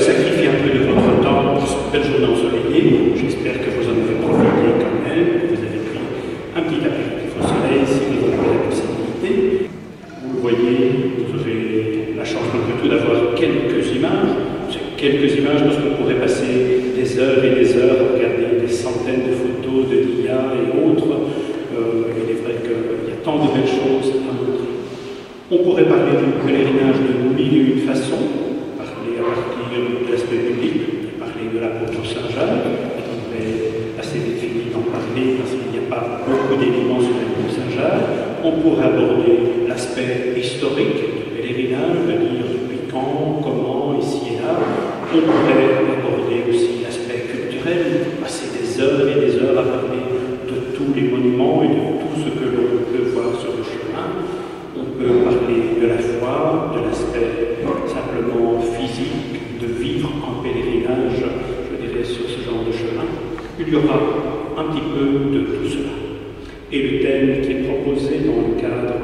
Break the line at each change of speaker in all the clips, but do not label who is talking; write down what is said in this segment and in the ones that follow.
sacrifier un peu de votre temps pour cette belle journée ensoleillée. J'espère que vous en avez profité quand même, que vous avez pris un petit apéritif au soleil si vous en avez la possibilité. Vous le voyez, vous aurez la chance malgré tout d'avoir quelques images. Quelques images parce qu'on pourrait passer des heures et des heures à regarder des centaines de photos de l'IA et autres. Il est vrai qu'il y a tant de belles choses à montrer. On pourrait parler du pèlerinage de mille et une façons, parler à partir de l'aspect public, parler de l'apôtre Saint-Jacques. On pourrait assez vite finir d'en parler parce qu'il n'y a pas beaucoup d'éléments sur l'apôtre Saint-Jacques. On pourrait aborder l'aspect historique du pèlerinage, de dire depuis quand, comment, ici et là. On pourrait aborder aussi l'aspect culturel, passer des heures et des heures à parler de tous les monuments et de tout ce que l'on peut voir sur le chemin. On peut parler de la foi, de l'aspect simplement physique, de vivre en pèlerinage, je dirais, sur ce genre de chemin. Il y aura un petit peu de tout cela. Et le thème qui est proposé dans le cadre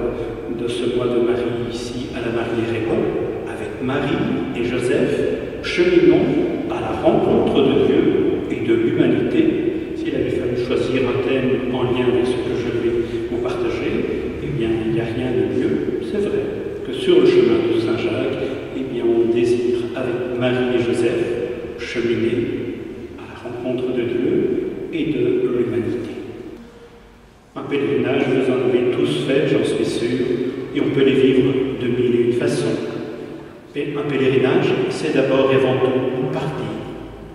de ce mois de Marie ici à la Marie-Raymond, avec Marie et Joseph, cheminons à la rencontre de Dieu et de l'humanité. S'il avait fallu choisir un thème en lien avec ce que je vais vous partager, eh bien, il n'y a rien de mieux. C'est vrai que sur le chemin de Saint-Jacques, eh bien, on désire, avec Marie et Joseph, cheminer à la rencontre de Dieu et de l'humanité. Un pèlerinage, vous en avez tous fait, j'en suis sûr, et on peut les vivre de mille et une façons. Et un pèlerinage, c'est d'abord et avant tout partir.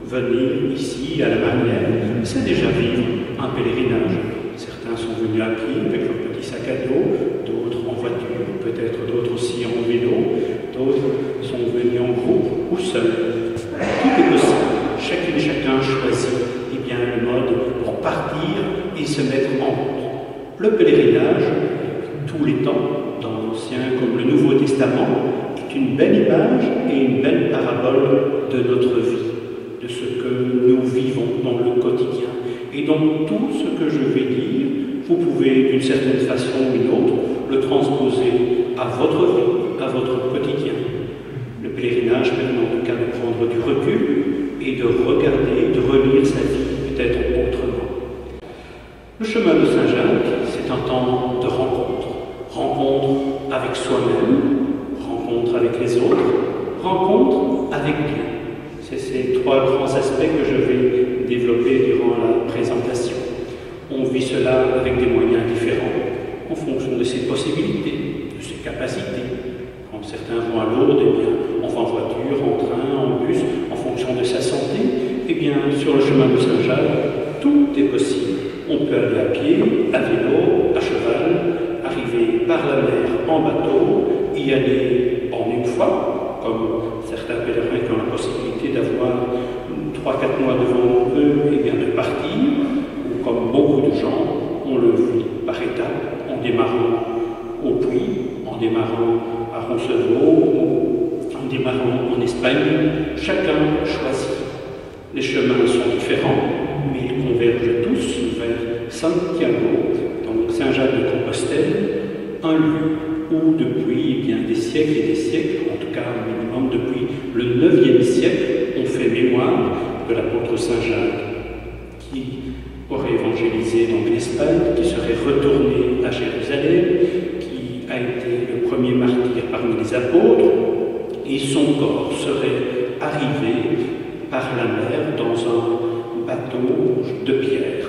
Venir ici à la Marielle, c'est déjà vivre un pèlerinage. Certains sont venus à pied avec leur petit sac à dos, d'autres en voiture, peut-être d'autres aussi en vélo, d'autres sont venus en groupe ou seuls. Tout est possible. Chacune et chacun choisit bien, le mode pour partir et se mettre en route. Le pèlerinage, tous les temps, dans l'Ancien comme le Nouveau Testament, est une belle image et une belle parabole de notre vie, de ce que nous vivons dans le quotidien. Et donc tout ce que je vais dire, vous pouvez d'une certaine façon ou d'une autre le transposer à votre vie, à votre quotidien. Le pèlerinage permet en tout cas de prendre du recul et de regarder, de relire sa vie peut-être autrement. Le chemin de Saint-Jacques, c'est un temps de rencontre. Rencontre avec soi-même, rencontre avec les autres, rencontre avec Dieu. C'est ces trois grands aspects que je vais développer durant la présentation. On vit cela avec des moyens différents, en fonction de ses possibilités, de ses capacités. Quand certains vont à Lourdes, eh bien, on va en voiture, en train, en bus, en fonction de sa santé. Eh bien, sur le chemin de Saint-Jacques, tout est possible. On peut aller à pied, à vélo, à cheval, arriver par la mer en bateau, y aller en une fois, comme certains pèlerins qui ont la possibilité d'avoir 3-4 mois devant eux, et bien de partir, ou comme beaucoup de gens, on le vit par étapes, en démarrant au Puy, en démarrant à Roncevaux, en démarrant en Espagne. Chacun choisit. Les chemins sont différents, mais ils convergent tous vers Santiago, donc Saint-Jacques de Compostelle, un lieu où depuis bien des siècles et des siècles, en tout cas un minimum depuis le 9e siècle, on fait mémoire de l'apôtre Saint-Jacques, qui aurait évangélisé donc l'Espagne, qui serait retourné à Jérusalem, qui a été le premier martyr parmi les apôtres, et son corps serait arrivé par la mer dans un bateau de pierre.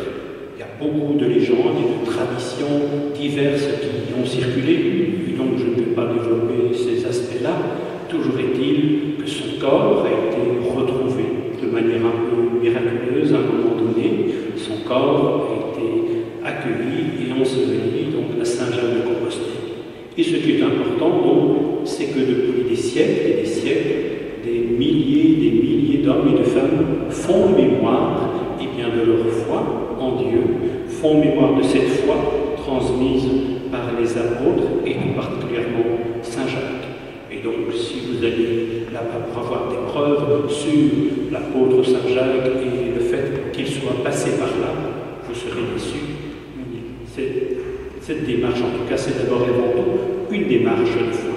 Il y a beaucoup de légendes et de traditions diverses qui ont circulé, et donc je ne vais pas développer ces aspects-là. Toujours est-il que son corps a été retrouvé de manière un peu miraculeuse à un moment donné. Son corps a été accueilli et enseveli donc à Saint-Jacques de Compostelle. Et ce qui est important, donc, c'est que depuis des siècles et des siècles, des milliers d'hommes et de femmes font mémoire bien, de leur foi en Dieu, font mémoire de cette foi transmise par les apôtres et tout particulièrement Saint Jacques. Et donc, si vous allez là-bas pour avoir des preuves sur l'apôtre Saint Jacques et le fait qu'il soit passé par là, vous serez déçus. Cette démarche, en tout cas, c'est d'abord et avant tout une démarche de foi.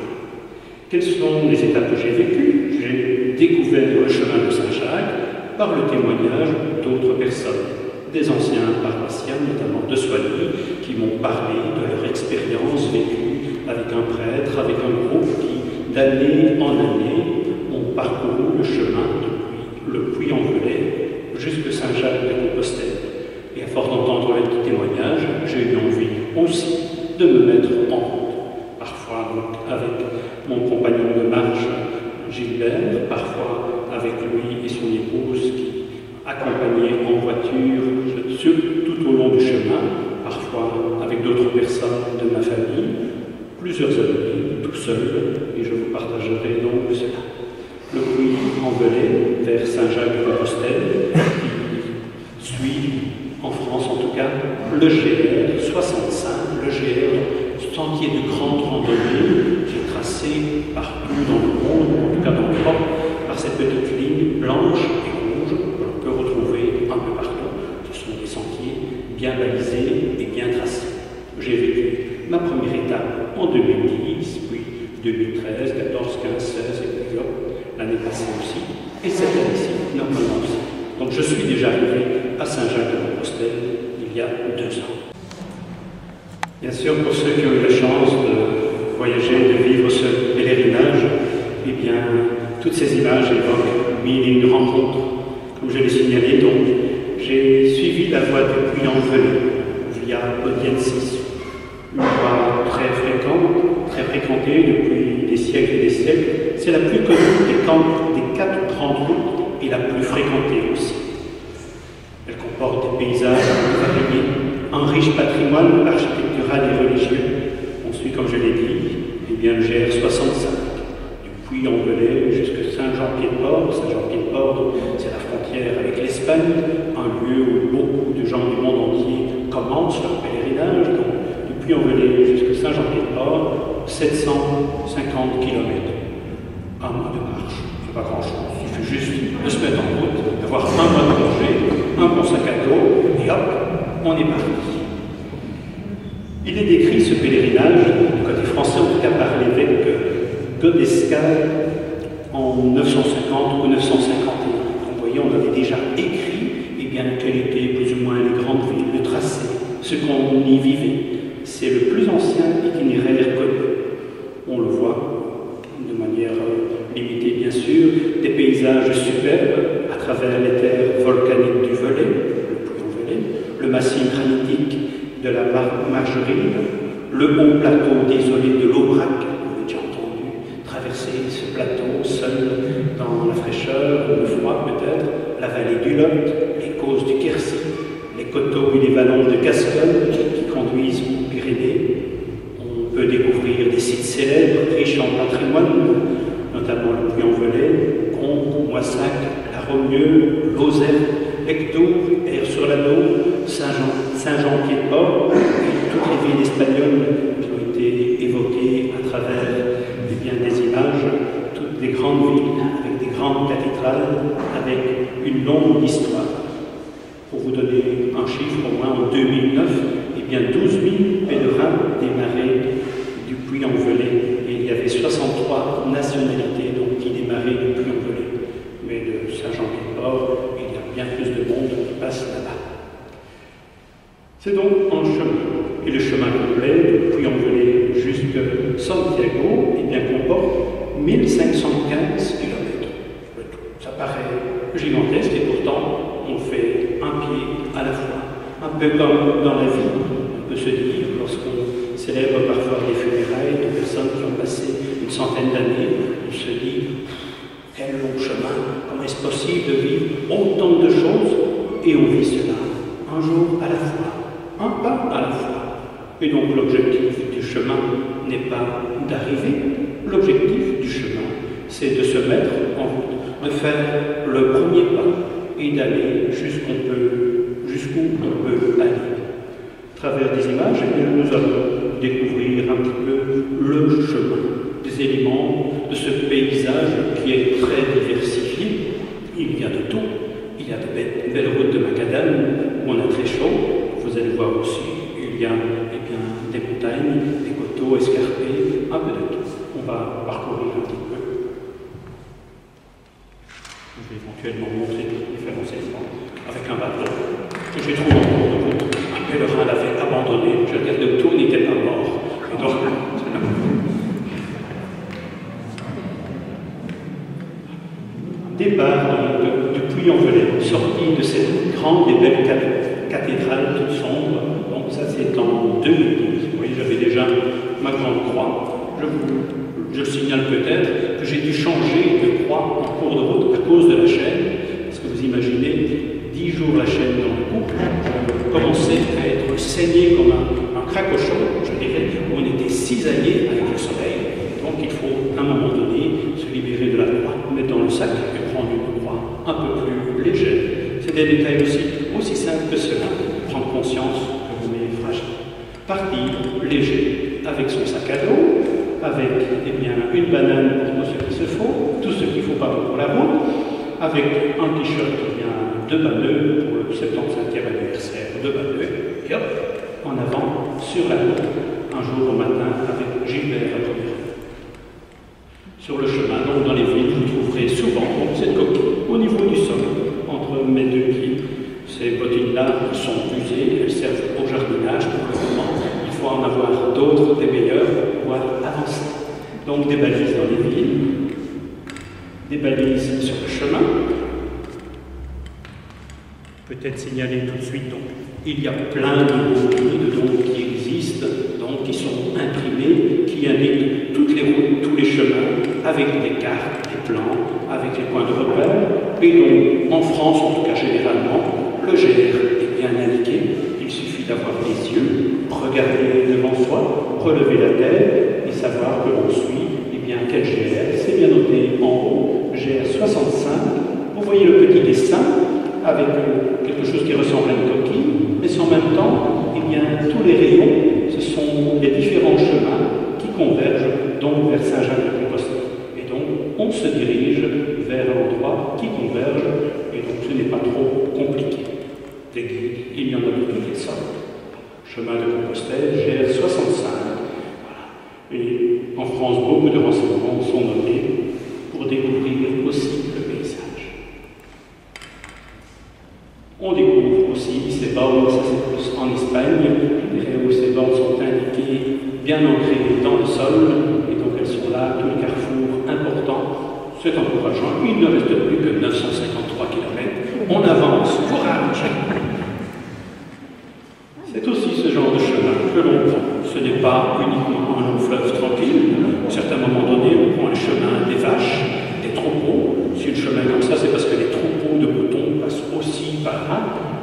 Quelles sont les étapes que j'ai vécues? J'ai découvert le chemin de Saint-Jacques par le témoignage d'autres personnes, des anciens paroissiens, notamment de Soigny, qui m'ont parlé de leur expérience vécue avec un prêtre, avec un groupe qui, d'année en année, ont parcouru le chemin depuis le Puy-en-Velay jusqu'à Saint-Jacques-de-Compostelle. Et à force d'entendre les témoignages, j'ai eu envie aussi de me mettre en route. Parfois donc avec mon compagnon de marche, Gilbert, parfois avec lui et son épouse qui accompagnaient en voiture tout au long du chemin, parfois avec d'autres personnes de ma famille, plusieurs années, tout seul, et je vous partagerai donc cela. Le Puy-en-Velay vers Saint-Jacques-de-Compostelle, qui suit, en France en tout cas, le GR 65, le GR sentier de grande randonnée, qui est tracé partout dans le monde, en tout cas dans l'Europe, par cette petite ligne blanche et rouge que l'on peut retrouver un peu partout. Ce sont des sentiers bien balisés et bien tracés. J'ai vécu ma première étape en 2010, puis 2013, 14, 15, 16 et puis l'année passée aussi, et cette année-ci, normalement aussi. Donc je suis déjà arrivé à Saint-Jacques-de-Compostelle il y a 2 ans. Bien sûr, pour ceux qui ont eu la chance de voyager, de vivre ce pèlerinage, eh bien, toutes ces images évoquent 1001 rencontres. Comme je l'ai signalé, donc, j'ai suivi la voie du Puy-en-Velay via Audiences, une voie très fréquente, très fréquentée depuis des siècles et des siècles. C'est la plus connue des 4 grandes routes et la plus fréquentée aussi. Elle comporte des paysages variés, un riche patrimoine architectural et religieux. On suit, comme je l'ai dit, eh bien, le GR 65, du Puy-en-Velay jusqu'à Saint-Jean-Pied-de-Port. Saint-Jean-Pied-de-Port, c'est la frontière avec l'Espagne, un lieu où beaucoup de gens du monde entier commencent leur pèlerinage. Donc, du Puy-en-Velay jusqu'à Saint-Jean-Pied-de-Port, 750 km. Un mois de marche, c'est pas grand-chose. Il suffit juste de se mettre en route, d'avoir un mois de congé, un bon sac à dos, et hop, on est parti. Il est décrit, ce pèlerinage, du côté français, en tout cas par l'évêque Godescal, en 950 ou 951. Vous voyez, on avait déjà écrit eh bien, quelles étaient plus ou moins les grandes villes, le tracé, ce qu'on y vivait. C'est le plus ancien itinéraire connu. On le voit de manière limitée, bien sûr, des paysages superbes à travers les terres volcaniques du Velay, le Puy-en-Velay, le massif granitique de la Margeride, le haut plateau désolé de l'Aubrac, vous avez déjà entendu traverser ce plateau seul dans la fraîcheur, le froid peut-être, la vallée du Lot, les causes du Quercy, les coteaux et les vallons de Gascogne qui conduisent aux Pyrénées. On peut découvrir des sites célèbres, riches en patrimoine, notamment le Puy-en-Velay, Combe, Moissac, la Rogneux, Lozère, Lectoure, Aire-sur-la-Dôme, Saint-Jean-Pied-de-Port, et toutes les villes espagnoles qui ont été évoquées à travers eh bien, des images, toutes les grandes villes avec des grandes cathédrales, avec une longue histoire. Pour vous donner un chiffre, au moins en 2009, eh bien 12 000 pèlerins démarraient du Puy-en-Velay, et il y avait 63 nationalités donc, qui démarraient du Puy-en-Velay. Mais de Saint-Jean-Pied-de-Port, il y a bien plus de monde qui passe là-bas. C'est donc un chemin. Et le chemin complet, de Puy-en-Velay jusqu'à Santiago, eh bien, comporte 1515 km. Ça paraît gigantesque et pourtant, on fait un pied à la fois. Un peu comme dans la vie, on peut se dire, lorsqu'on célèbre parfois les funérailles de personnes qui ont passé une centaine d'années, on se dit, quel long chemin, comment est-ce possible de vivre autant de choses, et on vit cela un jour à la fois, un pas à la fois. Et donc l'objectif du chemin n'est pas d'arriver, l'objectif du chemin, c'est de se mettre en route, de faire le premier pas et d'aller jusqu'où on peut aller. À travers des images, nous allons découvrir un petit peu le chemin, des éléments de ce paysage qui est très diversifié. Il y a de tout. Il y a de belles routes de macadam où on a très chaud. Vous allez voir aussi, il y a eh bien, des montagnes, des coteaux escarpés, un peu de tout. On va parcourir un petit peu. éventuellement montrer différents éléments, avec un bateau que j'ai trouvé en cours de route. Un pèlerin l'avait abandonné, je regardais autour, il n'était pas mort. Et donc, départ donc du Puy-en-Velay, sorti de cette grande et belle cathédrale toute sombre. Donc ça c'est en 2012. Vous voyez, j'avais déjà ma grande croix. Je signale peut-être que j'ai dû changer de croix en cours de route à cause de la chaîne. Parce que vous imaginez, 10 jours la chaîne dans le cou, je commençais à être saigné comme un cracochon, je dirais, où on était cisaillé avec le soleil. Donc il faut à un moment donné se libérer de la croix, mettre dans le sac et prendre une croix un peu plus légère. C'est des détails aussi simples que cela, prendre conscience que vous m'êtes fragile. Partir léger, avec son sac à dos, avec une banane pour tout ce qu'il se faut, tout ce qu'il ne faut pas pour la route, avec un t-shirt qui vient de Banneux pour le 75e anniversaire de Banneux, et hop, en avant, sur la route, un jour au matin, avec Gilbert à première. Sur le chemin, donc dans les villes, vous trouverez souvent cette coquille au niveau du sol, entre mes deux pieds. Ces bottines-là sont usées, elles servent au jardinage pour le moment. Il faut en avoir d'autres, des meilleures, pour pouvoir avancer. Donc des balises dans les villes, des balises sur le chemin. Peut-être signaler tout de suite, donc, il y a plein de beaux guides qui existent, donc, qui sont imprimés, qui indiquent toutes les routes, tous les chemins, avec des cartes, des plans, avec les points de repère. Et donc, en France, en tout cas généralement, le GR est bien indiqué. Il suffit d'avoir les yeux, regarder devant soi, relever la tête et savoir que l'on suit quel GR. C'est bien noté en haut, GR 65. Vous voyez le petit dessin avec quelque chose qui ressemble à une coquille, mais en même temps, tous les rayons, ce sont les différents chemins qui convergent donc vers Saint-Jacques-de-Compostelle. Et donc, on se dirige vers l'endroit qui converge, et donc ce n'est pas trop compliqué. Des guides, il y en a de toutes les sortes. Chemin de Compostelle, GR 65. Voilà. Et en France, beaucoup de renseignements sont notés pour découvrir aussi le paysage. On découvre aussi ces bornes, ça c'est plus en Espagne, où ces bornes sont indiquées, bien ancrées dans le sol, et donc elles sont là, tout le carrefour important. C'est encourageant. Il ne reste plus que 953 km. On avance, courage! C'est aussi ce genre de chemin que l'on prend. Ce n'est pas uniquement un long fleuve tranquille. À un certain moment donné, on prend le chemin des vaches, des troupeaux. Si le chemin est comme ça, c'est parce que les troupeaux de moutons passent aussi par là.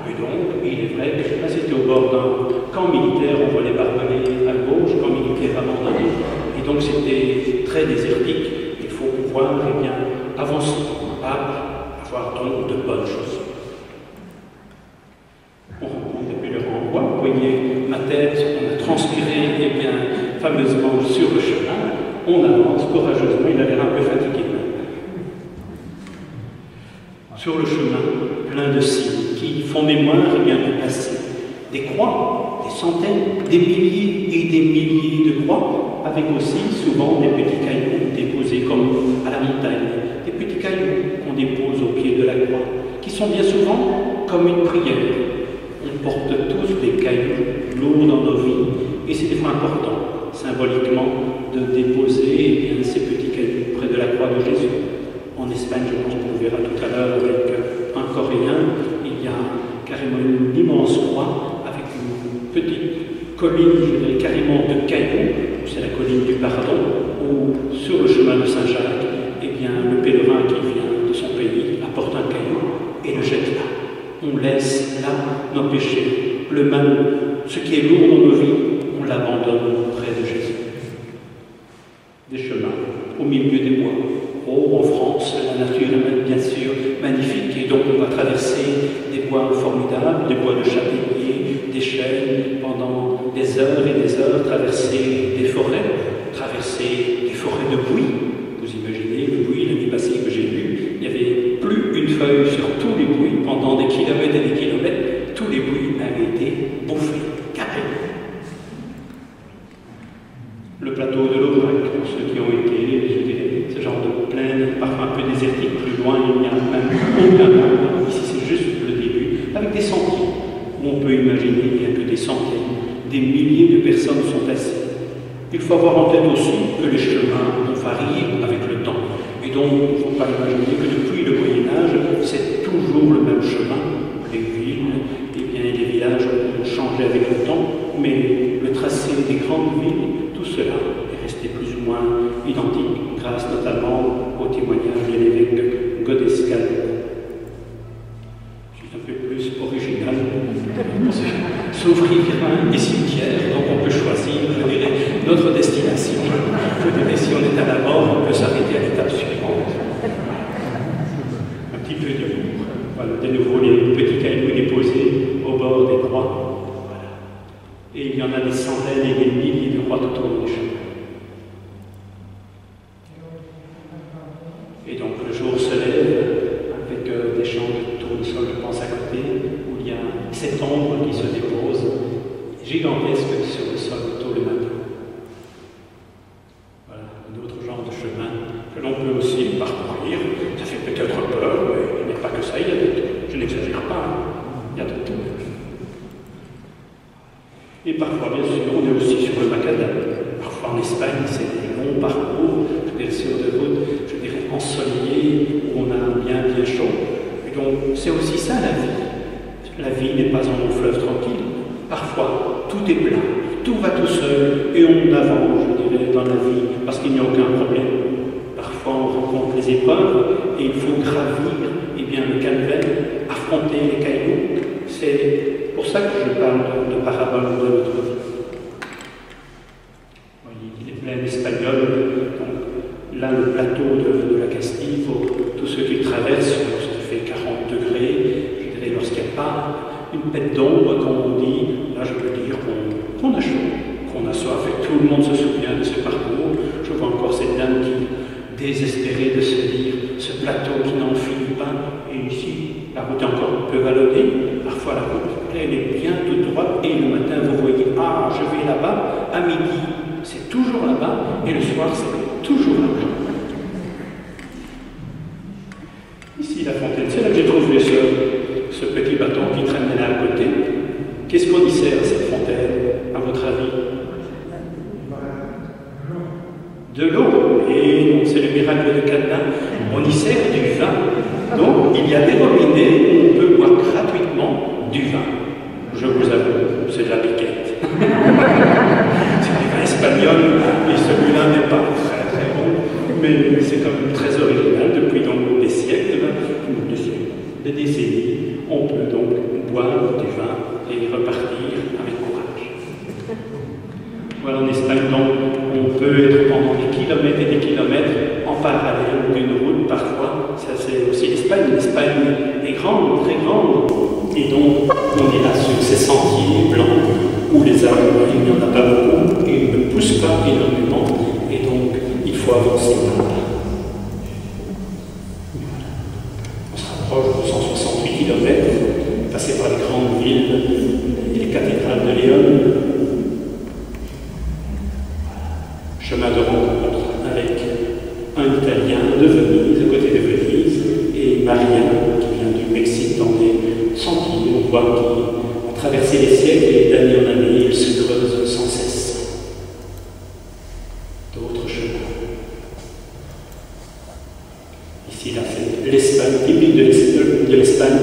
Et donc, il est vrai que là, c'était au bord d'un camp militaire. On voit les barbelés à gauche, camp militaire abandonné. Et donc, c'était très désertique. Il faut pouvoir avancer, avoir donc de bonnes choses. On rencontre des pèlerins en bois. Vous voyez ma tête, on a transpiré fameusement sur le chemin. On avance courageusement, il a l'air un peu fatigué. Sur le chemin, plein de signes qui font mémoire du passé. Des croix, des centaines, des milliers et des milliers de croix, avec aussi souvent des petits cailloux déposés comme à la montagne. Des petits cailloux qu'on dépose au pied de la croix, qui sont bien souvent comme une prière. On porte tous des cailloux lourds dans nos vies, et c'est des fois important, symboliquement, de déposer ces petits cailloux près de la croix de Jésus. En Espagne, je pense qu'on verra tout à l'heure avec un Coréen, il y a carrément une immense croix avec une petite colline, je dirais carrément de cailloux, c'est la colline du pardon, où sur le chemin de Saint-Jacques, le pèlerin qui vient de son pays apporte un caillou et le jette là. On laisse là nos péchés, le mal, ce qui est lourd dans nos vies, on l'abandonne près de Jésus. Des chemins au milieu des bois. Oh, en France, la nature est bien sûr magnifique et donc on va traverser des bois formidables, des bois de châtaigniers, des chênes pendant des heures et des heures, traverser des forêts de buis. Vous imaginez le buis l'année passée que j'ai vu, il n'y avait plus une feuille sur tous les buis pendant des kilomètres et des kilomètres, tous les buis avaient été bouffés, carrément. Le plateau de l'Aubrac, pour ceux qui ont été, je dirais, ce genre de plaine, parfois un peu désertique, plus loin, il y a même plus la main, ici c'est juste le début, avec des sentiers, où on peut imaginer bien que des centaines, des milliers de personnes sont assises. Il faut avoir en tête aussi que les chemins ont varié avec le temps. Et donc, il ne faut pas imaginer que depuis le Moyen-Âge, c'est toujours le même chemin. Les villes, eh bien, les villages ont changé avec le temps, mais le tracé des grandes villes, tout cela est resté plus ou moins identique, grâce notamment au témoignage de l'évêque Godescal. Je suis un peu plus original. Sauf riverains et cimetières, donc on peut choisir, je dirais, notre destination. Je dirais, si on est à la mort, on peut s'arrêter à l'étape suivante. Un petit peu de Louvre. Voilà, de nouveau les petits cailloux déposés au bord des croix. Voilà. Et il y en a des centaines et des milliers de croix tout au long des chemins. Et donc le jour se lève avec des champs de tournesol, je pense, à côté, où il y a cette ombre qui se dépose, gigantesque sur le sol tôt le matin. Voilà, un autre genre de chemin que l'on peut aussi parcourir. Ça fait peut-être peur, mais il n'y a pas que ça, il y a de tout. Je n'exagère pas, hein. Il y a de tout. Et parfois, bien sûr, on est aussi sur le macadam. Parfois en Espagne, c'est des longs parcours, je dirais sur de routes, je dirais ensoleillées, où on a bien chaud. Et donc, c'est aussi ça la vie. La vie n'est pas un long fleuve tranquille. Parfois, tout est plat, tout va tout seul, et on avance, je dirais, dans la vie, parce qu'il n'y a aucun problème. Parfois, on rencontre les épreuves, et il faut gravir, eh bien, le calvaire, affronter les cailloux. C'est pour ça que je parle de parabole de notre vie. Il est plein espagnol, donc là, le plateau de la Castille, pour tous ceux qui traversent, lorsqu'il fait 40 degrés, je dirais, lorsqu'il n'y a pas une pète d'ombre, comme on dit, là je peux dire qu'on a chaud, qu'on a soif, et tout le monde se souvient de ce parcours. Je vois encore cette dame qui, désespérée de se dire, ce plateau qui n'en finit pas, et ici, la route est encore un peu vallonnée, parfois la route, elle est bien toute droite, et le matin vous voyez, ah, je vais là-bas, à midi, c'est toujours là-bas, et le soir, c'est toujours là-bas. Ici, la fontaine, c'est là que j'ai trouvé ce petit bâton qui traînait là à côté. Qu'est-ce qu'on y sert à cette fontaine, à votre avis? De l'eau. Et donc, c'est le miracle de Cana. On y sert du vin. Donc, il y a des robinets où on peut boire gratuitement du vin. Je vous avoue, c'est de la piquette. C'est du vin espagnol, et celui-là n'est pas très bon, mais c'est quand même très original. Depuis donc des siècles, des décennies, on peut donc boire du vin et repartir avec courage. Voilà, en Espagne, donc, on peut être pendant des kilomètres et des kilomètres en parallèle d'une route parfois. Ça, c'est aussi l'Espagne. L'Espagne est grande, très grande. Et donc, on est là sur ces sentiers blancs où les arbres, il n'y en a pas beaucoup et ils ne poussent pas énormément. Et donc, il faut avancer par là. On se rapproche de 168 km, passer par les grandes villes et les cathédrales de Léon. Chemin de rencontre avec un Italien de Venise, à côté de Venise, et Maria, qui vient du Mexique, dans des sentiers, on voit qu'ils ont traversé les siècles et d'année en année, ils se creusent sans cesse. D'autres chemins. Ici, là, c'est l'Espagne, typique de l'Espagne,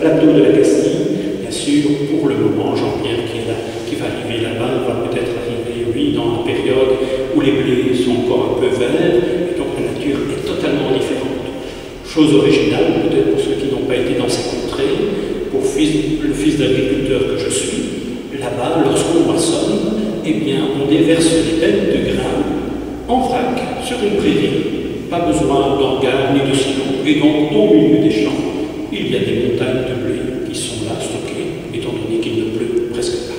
plateau de la Castille, bien sûr, pour le moment, Jean-Pierre qui va arriver là-bas, va peut-être arriver, oui, dans la période où les blés sont encore un peu verts, et donc la nature est totalement différente. Chose originale, peut-être pour ceux qui n'ont pas été dans ces contrées, pour le fils d'agriculteur que je suis, là-bas, lorsqu'on moissonne, eh bien, on déverse les bêtes de grains en vrac sur une prairie. Pas besoin d'organes ni de silo. Et donc, au milieu des champs, il y a des montagnes de blé qui sont là, stockées, étant donné qu'il ne pleut presque pas.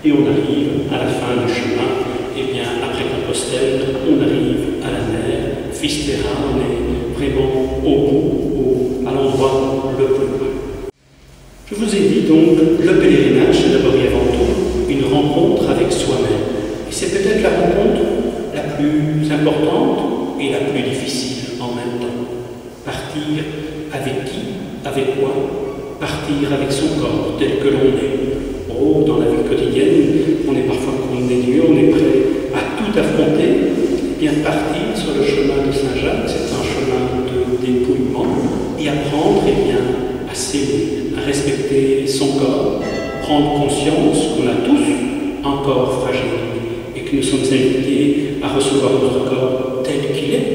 Et on arrive à la fin du chemin, et bien après Compostelle, on arrive à la mer, Fisterra, on est vraiment au bout, à l'endroit le plus loin. Je vous ai dit donc, le pèlerinage, c'est d'abord et avant tout une rencontre avec soi-même. Et c'est peut-être la rencontre la plus importante et la plus difficile en même temps. Partir Partir avec qui? Avec quoi? Partir avec son corps tel que l'on est. Oh, dans la vie quotidienne, on est parfois condamné Dieu, on est prêt à tout affronter. Eh bien, partir sur le chemin de Saint-Jacques, c'est un chemin de dépouillement et apprendre à s'aimer, à respecter son corps, prendre conscience qu'on a tous un corps fragile et que nous sommes invités à recevoir notre corps tel qu'il est.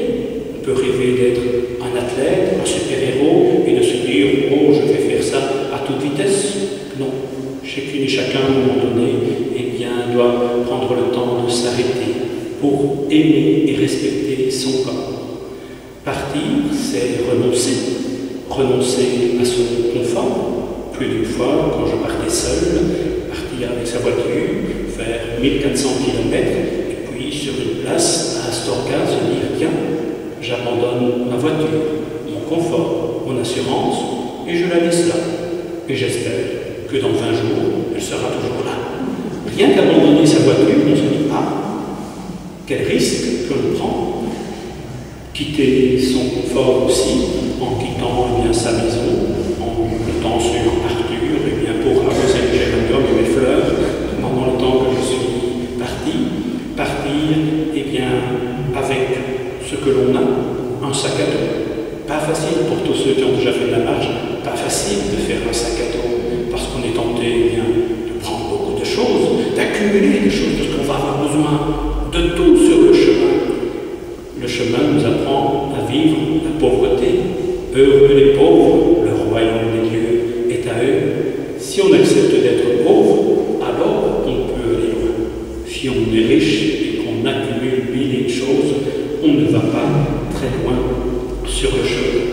On peut rêver d'être un athlète, un super-héros et de se dire « Oh, je vais faire ça à toute vitesse ». Non, chacune et chacun, à un moment donné, doit prendre le temps de s'arrêter pour aimer et respecter son corps. Partir, c'est renoncer. Renoncer à son confort. Plus d'une fois, quand je partais seul, partir avec sa voiture, faire 1400 km, et puis sur une place à Astorga, se dire « Tiens, j'abandonne ma voiture, mon confort, mon assurance, et je la laisse là. Et j'espère que dans 20 jours, elle sera toujours là. » Rien qu'abandonner sa voiture, on se dit « Ah, quel risque que l'on prend ?» Quitter son confort aussi, en quittant sa maison, en comptant sur Arthur, pour arroser le géranium et mes fleurs, pendant le temps que je suis parti. Partir, avec ce que l'on a, un sac à dos. Pas facile pour tous ceux qui ont déjà fait de la marche, pas facile de faire un sac à dos, parce qu'on est tenté de prendre beaucoup de choses, d'accumuler des choses, parce qu'on va avoir besoin de tout sur le chemin. Le chemin nous apprend à vivre la pauvreté. Heureux les pauvres, le royaume des dieux est à eux. Si on accepte d'être pauvre, alors on peut aller loin. Si on est riche et qu'on accumule mille et une choses, on ne va pas très loin sur le chemin.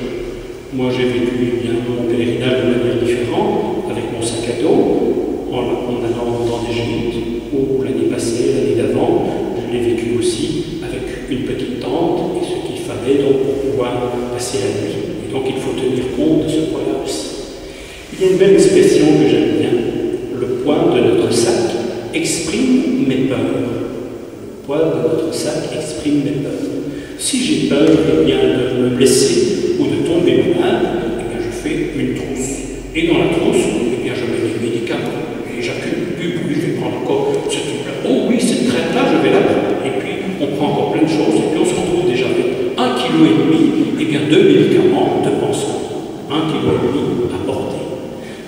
Moi, j'ai vécu mon pèlerinage de manière différente, avec mon sac à dos, en allant dans des gîtes, ou l'année passée, l'année d'avant, je l'ai vécu aussi avec une petite tente et ce qu'il fallait donc pour pouvoir passer la nuit. Et donc, il faut tenir compte de ce poids-là aussi. Il y a une belle expression que j'aime bien. Le poids de notre sac exprime mes peurs. Le poids de notre sac exprime mes peurs. Si j'ai peur de me blesser ou de tomber malade, je fais une trousse. Et dans la trousse, je mets des médicaments. Et j'accumule plus, je vais prendre encore ce truc-là. Oh oui, cette traite-là, je vais la prendre. Et puis, on prend encore plein de choses, et puis on se retrouve déjà avec 1,5 kg, 2 médicaments de pansement. 1,5 kg à porter.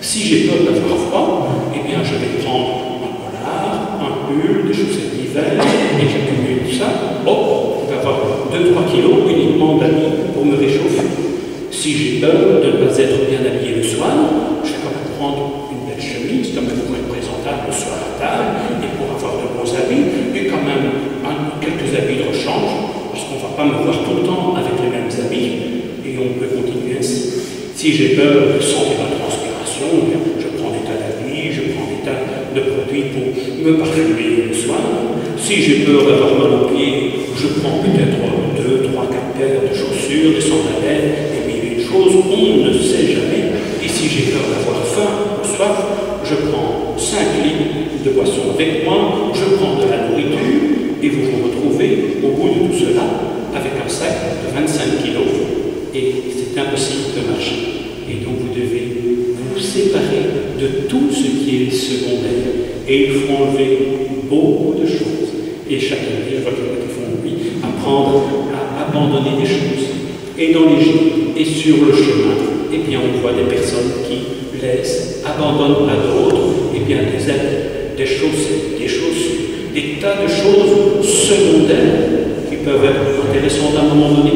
Si j'ai peur d'avoir froid, je vais prendre un polar, un pull, des chaussettes d'hiver, et j'accumule tout ça. Oh, je vais avoir 2-3 kilos uniquement d'habits pour me réchauffer. Si j'ai peur de ne pas être bien habillé le soir, je vais quand même prendre une belle chemise, quand même pour être présentable le soir à table, et pour avoir de beaux habits, et quand même quelques habits de rechange, parce qu'on ne va pas me voir tout le temps avec les mêmes habits, et on peut continuer ainsi. Si j'ai peur de sentir la transpiration, je prends des tas d'habits, je prends des tas de produits pour me parfumer le soir. Si j'ai peur d'avoir mal aux pieds, je prends peut-être 2, 3, 4 paires de chaussures, des sandalettes, et mille une choses, on ne sait jamais. Et si j'ai peur d'avoir faim ou soif, je prends 5 litres de boisson avec moi, je prends de la nourriture, et vous vous retrouvez au bout de tout cela avec un sac de 25 kilos, et c'est impossible de marcher. Et donc vous devez vous séparer de tout ce qui est secondaire. Et il faut enlever beaucoup de choses. Et chaque année, je vois qu'il y en a qui font apprendre à abandonner des choses. Et dans les gîtes et sur le chemin, on voit des personnes qui laissent, abandonnent à d'autres, des habits, des chaussettes, des chaussures, des tas de choses secondaires qui peuvent être intéressantes à un moment donné,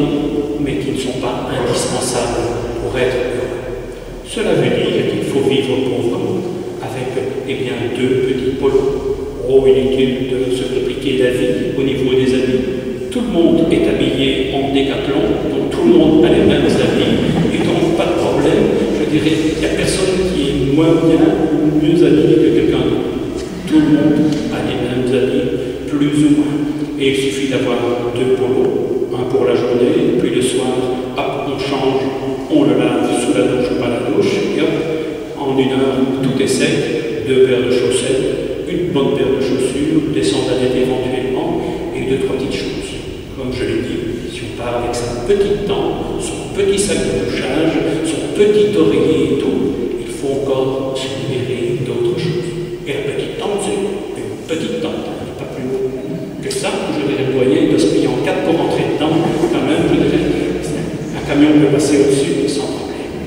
mais qui ne sont pas indispensables pour être heureux. Cela veut dire qu'il faut vivre pauvrement, avec 2 petits polos. Oh, inutile de se compliquer la vie au niveau des habits. Tout le monde est habillé en décathlon, donc tout le monde a les mêmes habits, et donc pas de problème. Je dirais, il n'y a personne qui est moins bien ou mieux habillé que quelqu'un d'autre. Tout le monde a les mêmes habits, plus ou moins. Et il suffit d'avoir 2 polos, un pour la journée, puis le soir, hop, on change, on le lave sous la douche ou pas la douche, et hop, en 1 heure, tout est sec, 2 paires de chaussettes, une bonne paire de chaussures, des sandalettes éventuellement, et 2-3 petites choses. comme je l'ai dit, si on part avec sa petite tente, son petit sac de couchage, son petit oreiller et tout, il faut encore se libérer d'autres choses. Et la petite tente, c'est une petite tente, pas plus haut que ça. Je dirais le doyen de se plier en quatre pour rentrer dedans, quand même, je dirais, un camion peut passer au-dessus sans problème.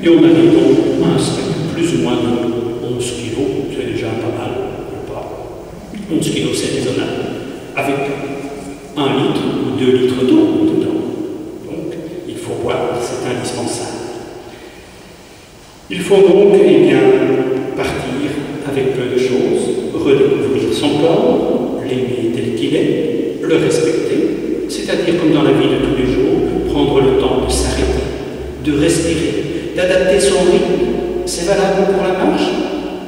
Et on arrive donc à un sac plus ou moins de 11 kilos, c'est déjà pas mal, pas 11 kilos, c'est raisonnable, avec 1 litre ou 2 litres d'eau dedans. Donc, il faut boire, c'est indispensable. Il faut donc, eh bien, partir avec peu de choses, redécouvrir son corps, l'aimer tel qu'il est, le respecter, c'est-à-dire comme dans la vie de tous les jours, prendre le temps de s'arrêter, de respirer, d'adapter son rythme. C'est valable pour la marche,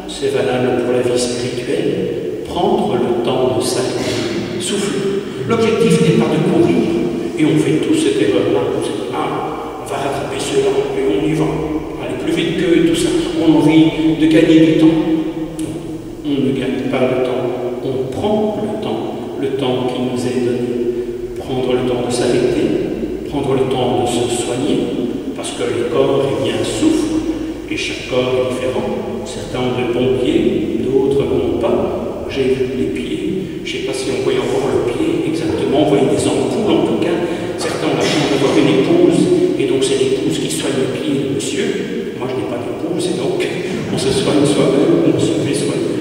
c'est valable pour la vie spirituelle. Prendre le temps de s'arrêter, souffler. L'objectif n'est pas de courir, et on fait tous cette erreur-là, on se dit, on va rattraper cela, et on y va, aller plus vite qu'eux et tout ça. On a envie de gagner du temps. On ne gagne pas le temps, on prend le temps qui nous est donné. Prendre le temps de s'arrêter, prendre le temps de se soigner, parce que le corps, eh bien, souffre, et chaque corps est différent. Certains ont de bons pieds, d'autres n'ont pas. J'ai vu les pieds, je ne sais pas si on voyait encore le pied exactement, on voyait des ampoules en tout cas. Certains ont la chance d'avoir une épouse, et donc c'est l'épouse qui soigne le pied de monsieur. Moi je n'ai pas d'épouse, et donc on se soigne soi-même, on se fait soigner.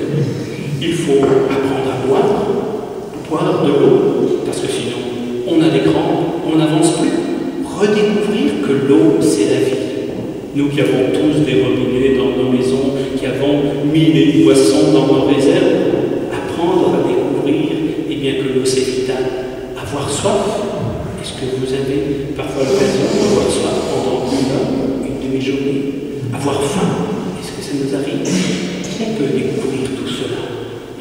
Il faut apprendre à boire de l'eau, parce que sinon on a des crampes, on n'avance plus. Redécouvrir que l'eau c'est la vie. Nous qui avons tous des robinets dans nos maisons, qui avons mis des boissons dans nos réserves, apprendre à découvrir eh bien, que l'eau c'est vital. Avoir soif. Est-ce que vous avez parfois l'occasion d'avoir soif pendant une heure, une demi-journée? Avoir faim. Est-ce que ça nous arrive? On peut découvrir tout cela.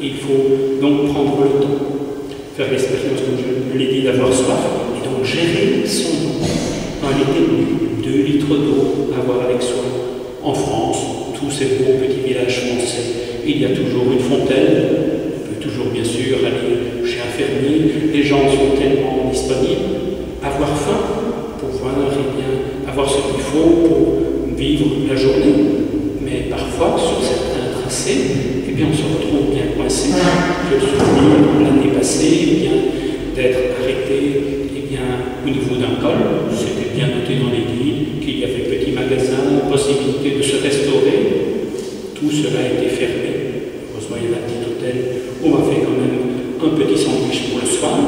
Il faut donc prendre le temps, faire l'expérience, comme je l'ai dit, d'avoir soif, et donc gérer son eau. Un litre et demi, 2 litres d'eau à avoir avec soi. En France, tous ces beaux petits villages français, il y a toujours une fontaine. On peut toujours, bien sûr, aller chez un fermier. Les gens sont tellement disponibles. Avoir faim, pouvoir eh bien, avoir ce qu'il faut pour vivre la journée. Mais parfois, sur certains tracés, eh bien, on se retrouve bien coincé. Je me souviens l'année passée eh bien, d'être arrêté eh bien, au niveau d'un col. C'était bien noté dans les guides qu'il y avait petit magasin, possibilité de se restaurer. Tout cela a été fermé. Heureusement, il y avait un petit hôtel où on m'a fait quand même un petit sandwich pour le soir.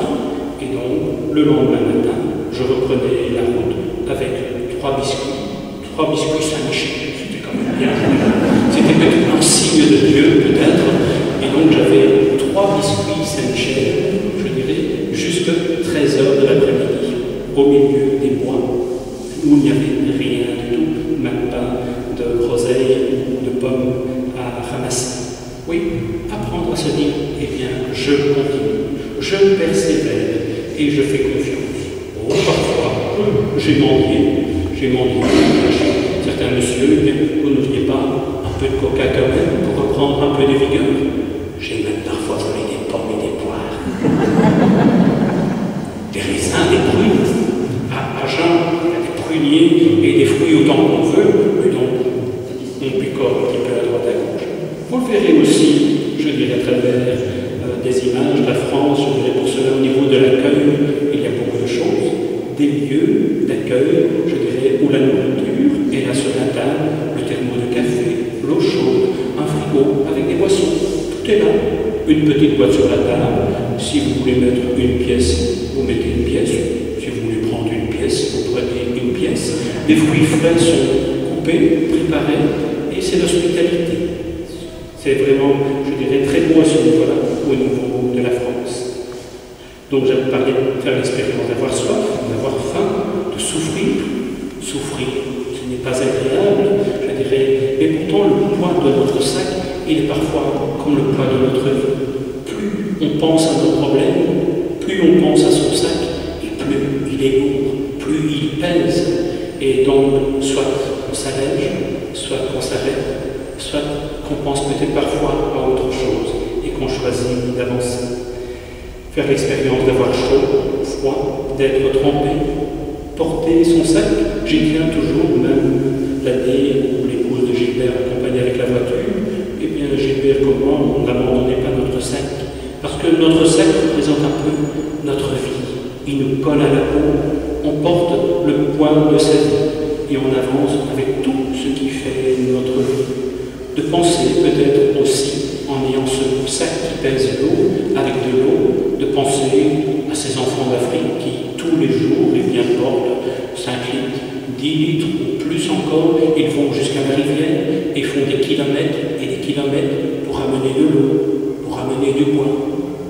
Et donc, le lendemain matin, je reprenais la route avec 3 biscuits Saint-Michel. C'était quand même bien. C'était peut-être un signe de Dieu, peut-être. Et donc, j'avais 3 biscuits Saint-Michel, je dirais, jusqu'à 13h de l'après-midi, au milieu des bois, où il n'y avait rien du tout, même pas de groseilles ou de pommes à ramasser. Oui, apprendre à se dire, eh bien, je continue, je persévère et je fais confiance. Oh, parfois, j'ai mendié. Certains messieurs, vous n'oubliez pas un peu de coca quand même pour reprendre un peu de vigueur. J'ai même parfois volé des pommes et des poires. Des raisins, des prunes. À Jean, il y a des pruniers et des fruits autant qu'on veut, et donc on picore un petit peu à droite à gauche. Vous le verrez aussi, je dirais, à travers des images de la France, je dirais pour cela au niveau de l'accueil, il y a beaucoup de choses, des lieux d'accueil, je dirais, où la nourriture est là sur la table, le thermo de café, l'eau chaude, un frigo avec des boissons, tout est là. Une petite boîte sur la table, si vous voulez mettre une pièce, vous mettez une pièce, si vous voulez prendre une pièce, vous prenez une pièce, les fruits frais sont coupés, préparés, et c'est l'hospitalité. C'est vraiment, je dirais, très beau à ce niveau-là, au niveau de la France. Donc j'avais parlé de faire l'expérience d'avoir soif, d'avoir faim, de souffrir. Souffrir, ce n'est pas agréable, je dirais, mais pourtant le poids de notre sac, il est parfois comme le poids de notre vie. Plus on pense à nos problèmes, plus on pense à son sac, et plus il est lourd, plus il pèse. Et donc, soit on s'allège, soit qu'on s'arrête, soit qu'on pense peut-être parfois à autre chose et qu'on choisit d'avancer. Faire l'expérience d'avoir chaud, froid, d'être trempé, porter son sac. J'y tiens toujours, même l'année où l'épouse de Gilbert accompagnait avec la voiture. Eh bien, Gilbert comme moi, on n'abandonnait pas notre sac, parce que notre sac représente un peu notre vie. Il nous colle à la peau, on porte le poids de sa vie, et on avance avec tout ce qui fait notre vie. De penser peut-être aussi, en ayant ce sac qui pèse lourd, avec de l'eau, de penser à ces enfants d'Afrique qui, tous les jours, eh bien, portent 5 litres, 10 litres ou plus encore, ils vont jusqu'à la rivière et font des kilomètres et des kilomètres pour amener de l'eau, pour amener du bois.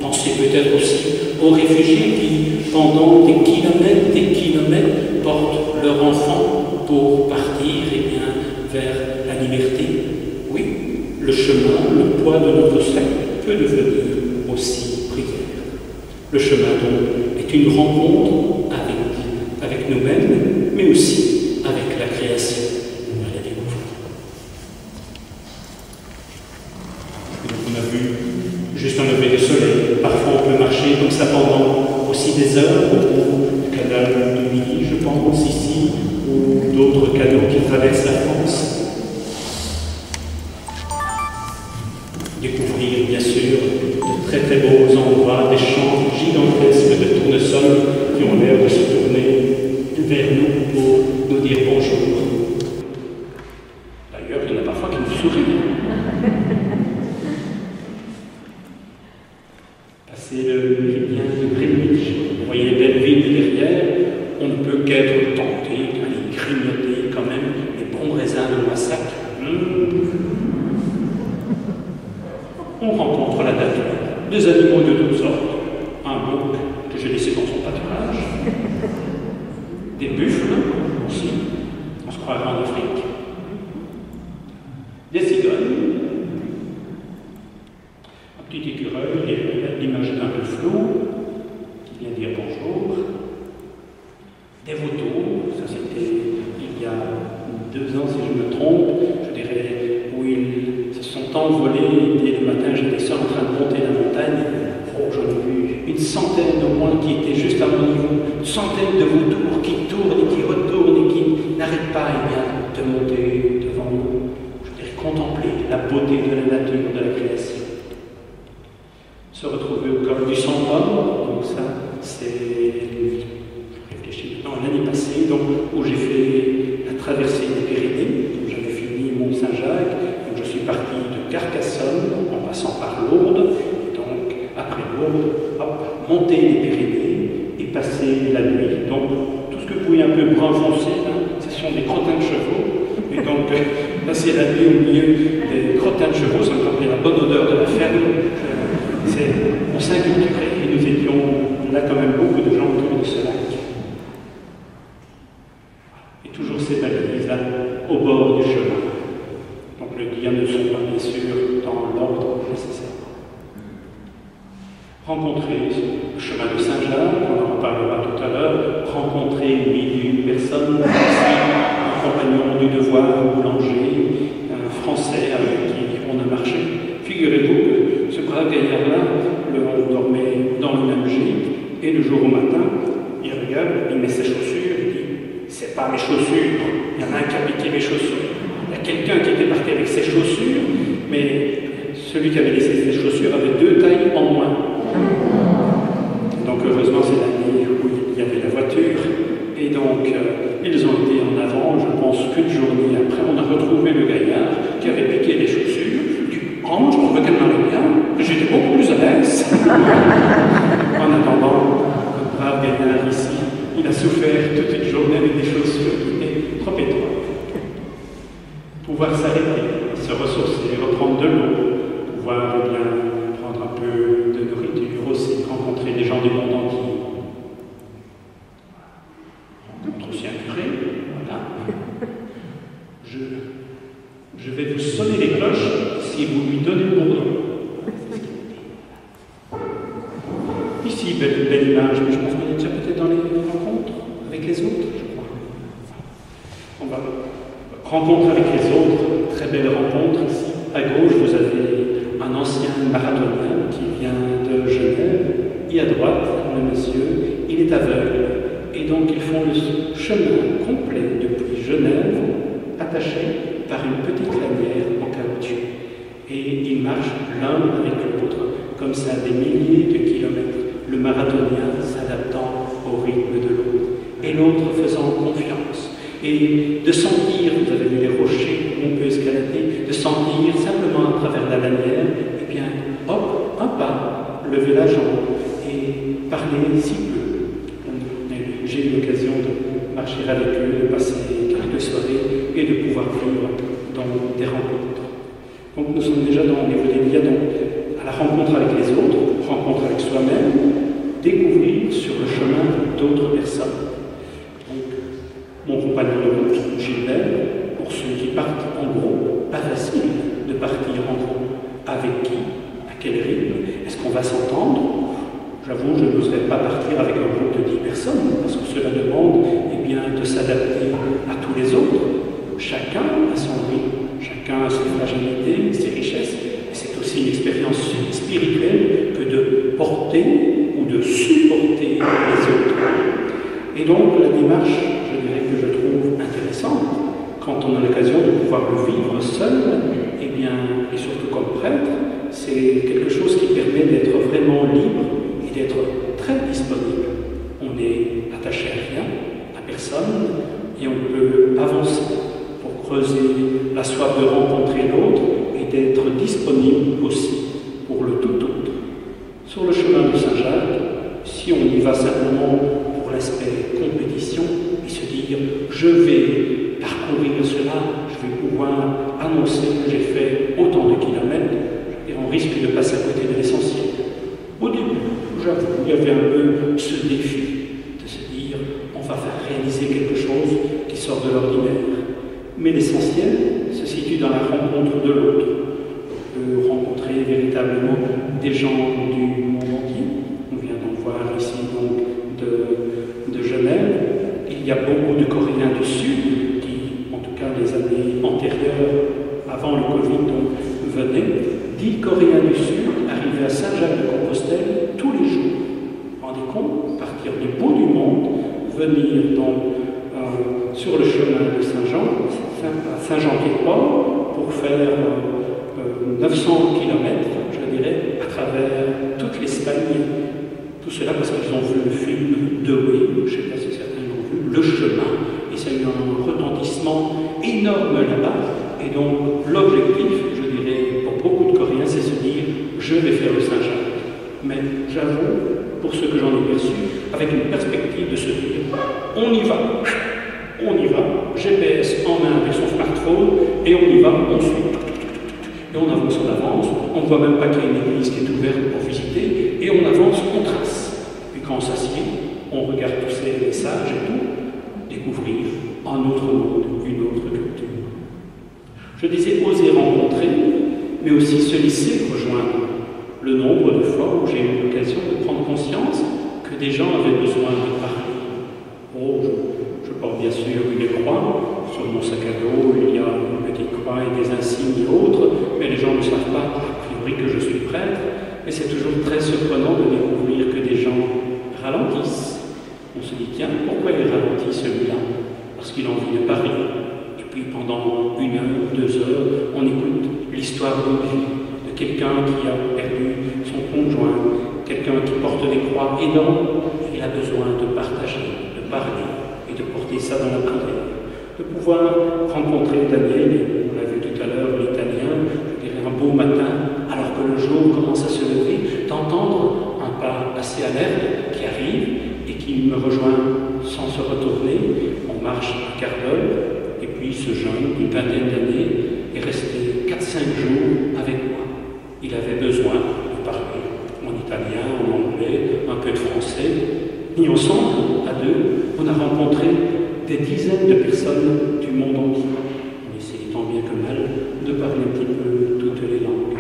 Pensez peut-être aussi aux réfugiés qui, pendant des kilomètres, portent leurs enfants pour partir eh bien, vers la liberté. Oui, le chemin, le poids de notre sac peut devenir aussi prière. Le chemin donc est une rencontre avec nous-mêmes, mais aussi avec la création. On va la découvrir. Donc on a vu juste un lever de soleil. Parfois on peut marcher comme ça pendant aussi des heures au bout du canal du Midi, je pense, ici, ou d'autres canaux qui traversent la France. Découvrir bien sûr de très très beaux endroits, des champs gigantesques de tournesols qui ont l'air de se tourner vers nous pour nous dire bonjour. D'ailleurs, il y en a parfois qui nous sourient. Passer le méridien de Greenwich, vous voyez Belleville derrière, on ne peut qu'être tenté d'aller grignoter quand même les bons raisins de Moissac. On rencontre la nature, des animaux de toutes sortes, un bouc que j'ai laissé dans son pâturage, des buffles aussi, on se croirait en Afrique, des cigognes, un petit écureuil, l'image d'un peu flou, qui vient dire bonjour, des vautours, ça c'était il y a 2 ans si je me trompe, je dirais, où ils se sont envolés dès le matin, j'étais seul en train de monter la montagne. Oh, j'en ai vu une centaine au moins qui étaient juste à mon niveau, une centaine de vautours qui tournent et qui retournent et qui n'arrêtent pas eh bien, de monter devant nous. Je veux dire, contempler la beauté de la nature, de la création. Se retrouver au col du Sempom, donc ça, c'est, je réfléchis maintenant, l'année passée, donc, où j'ai fait la traversée des Pyrénées, j'avais fini Mont-Saint-Jacques, donc je suis parti de Carcassonne, en passant par Lourdes, et donc, après Lourdes, hop, monter les Pyrénées et passer la nuit. Donc, tout ce que vous voyez un peu brun foncé, hein, ce sont des crottins de chevaux, et donc, passer la nuit au milieu des crottins de chevaux, ça me rappelait la bonne odeur de la ferme. On s'est inculturé et nous étions là quand même beaucoup de gens autour de ce lac. Et toujours ces balises là, au bord du chemin. Donc le guia ne sont pas bien sûr dans l'ordre nécessaire. Rencontrer le chemin de Saint-Jacques, on en reparlera tout à l'heure, rencontrer 1001 personnes, un compagnon du devoir, un boulanger, un Français avec qui on a marché. Figurez-vous que ce brave gaillard-là, on dormait dans le même gîte, et le jour au matin, il regarde, il met ses chaussures, il dit « c'est pas mes chaussures, il y en a un qui a piqué mes chaussures. » Il y a quelqu'un qui était parti avec ses chaussures, mais celui qui avait laissé ses chaussures avait 2 tailles en moins. Donc heureusement, c'est l'année où il y avait la voiture, et donc ils ont été en avant, je pense qu'une journée après, on a retrouvé le gaillard qui avait piqué les chaussures. Je trouvais qu'elle m'allait bien, j'étais beaucoup plus à l'aise. En attendant, le brave gaillard ici, il a souffert toute une journée avec des chaussures qui étaient trop étroites. Pouvoir s'arrêter, se ressourcer, reprendre de l'eau, pouvoir eh bien, prendre un peu de nourriture aussi, rencontrer des gens du monde entier. Rencontre aussi un curé, voilà. Je vais vous sonner les cloches si vous lui donnez le bourdon. Ici, belle image, mais je pense qu'on est déjà peut-être dans les rencontres avec les autres, je crois. On va rencontre avec les autres, très belle rencontre ici. À gauche, vous avez un ancien marathonien qui vient de Genève, et à droite, le monsieur il est aveugle. Et donc ils font le chemin complet depuis Genève, attachés par une petite lanière en caoutchouc. Et ils marchent l'un avec l'autre, comme ça, des milliers de kilomètres, le marathonien s'adaptant au rythme de l'autre, et l'autre faisant confiance. Et de sentir, vous avez vu les rochers où on peut escalader, de sentir simplement à travers la lanière, et bien, hop, un pas, lever la jambe et parler si peu. J'ai eu l'occasion de marcher avec eux, de passer quelques soirées et de pouvoir vivre dans des rencontres. Donc nous sommes déjà au niveau des liens, à la rencontre avec les autres, rencontre avec soi-même, découvrir sur le chemin d'autres personnes. Donc, mon compagnon de route, Gilbert, pour ceux qui partent en groupe, pas facile de partir en groupe. Avec qui? À quel rythme? Est-ce qu'on va s'entendre? J'avoue, je n'oserais pas partir avec un groupe de 10 personnes, parce que cela demande de s'adapter à tous les autres. Chacun a son rythme, chacun a ses fragilités, ses richesses. Et c'est aussi une expérience spirituelle que de porter ou de supporter les autres. Et donc, la démarche, je dirais que je trouve intéressante, quand on a l'occasion de pouvoir le vivre seul, et surtout comme prêtre, c'est quelque chose qui permet d'être vraiment libre et d'être très disponible. On est attaché à rien, à personne, et on peut avancer pour creuser la soif de rencontrer l'autre et d'être disponible aussi pour le tout autre. Sur le chemin de Saint-Jacques, si on y va simplement pour l'aspect compétition et se dire « je vais parcourir cela, je vais pouvoir annoncer que j'ai fait autant de kilomètres », et on risque de passer à côté de l'essentiel. Au début, j'avoue, il y avait un peu ce défi de se dire on va faire réaliser quelque chose qui sort de l'ordinaire. Mais l'essentiel se situe dans la rencontre de l'autre. On peut rencontrer véritablement des gens du monde entier. On vient d'en voir ici donc de Genève. Il y a beaucoup de Coréens du Sud qui, en tout cas les années antérieures, avant le Covid, donc, venaient. 10 Coréens du Sud arrivaient à Saint-Jacques-de-Compostelle tous les jours. Vous vous rendez compte, partir du bout du monde, venir donc sur le chemin de Saint-Jean, à Saint-Jean-Pied-de-Port, pour faire 900 km, je dirais, à travers toute l'Espagne. Tout cela parce qu'ils ont vu le film de Way, je ne sais pas si certains l'ont vu, Le Chemin, et ça a eu un retentissement énorme là-bas. Et donc l'objectif, je dirais, pour beaucoup de Coréens, c'est se dire je vais faire le Saint-Jacques. Mais j'avoue, pour ce que j'en ai perçu, avec une perspective de se dire on y va, GPS en main avec son smartphone, et on y va, on suit. Et on avance, on ne voit même pas qu'il y a une église qui est ouverte pour visiter, et on avance, on trace. Puis quand on s'assied, on regarde tous ces messages et tout, découvrir un autre monde, une autre culture. Je disais oser rencontrer, mais aussi se laisser rejoindre. Le nombre de fois où j'ai eu l'occasion de prendre conscience que des gens avaient besoin de parler. Oh, je porte bien sûr une croix. Sur mon sac à dos, il y a une petite croix et des insignes et autres, mais les gens ne savent pas, a priori, que je suis prêtre. Et c'est toujours très surprenant de découvrir que des gens ralentissent. On se dit, tiens, pourquoi il ralentit celui-là? Parce qu'il a envie de parler. Et puis pendant 1 heure, 2 heures, on écoute l'histoire d'une vie, de quelqu'un qui a perdu son conjoint, quelqu'un qui porte des croix énormes. Il a besoin de partager, de parler et de porter ça dans la prière. De pouvoir rencontrer Daniel, on l'a vu tout à l'heure, l'italien, je dirais un beau matin, alors que le jour commence à se lever, d'entendre un pas assez alerte qui arrive et qui me rejoint sans se retourner. On marche un quart d'heure, et puis ce jeune, d'une vingtaine d'années, est resté 4-5 jours avec moi. Il avait besoin de parler en italien, en anglais, un peu de français. Et ensemble, à deux, on a rencontré des dizaines de personnes du monde entier. On essaie tant bien que mal de parler un petit peu toutes les langues.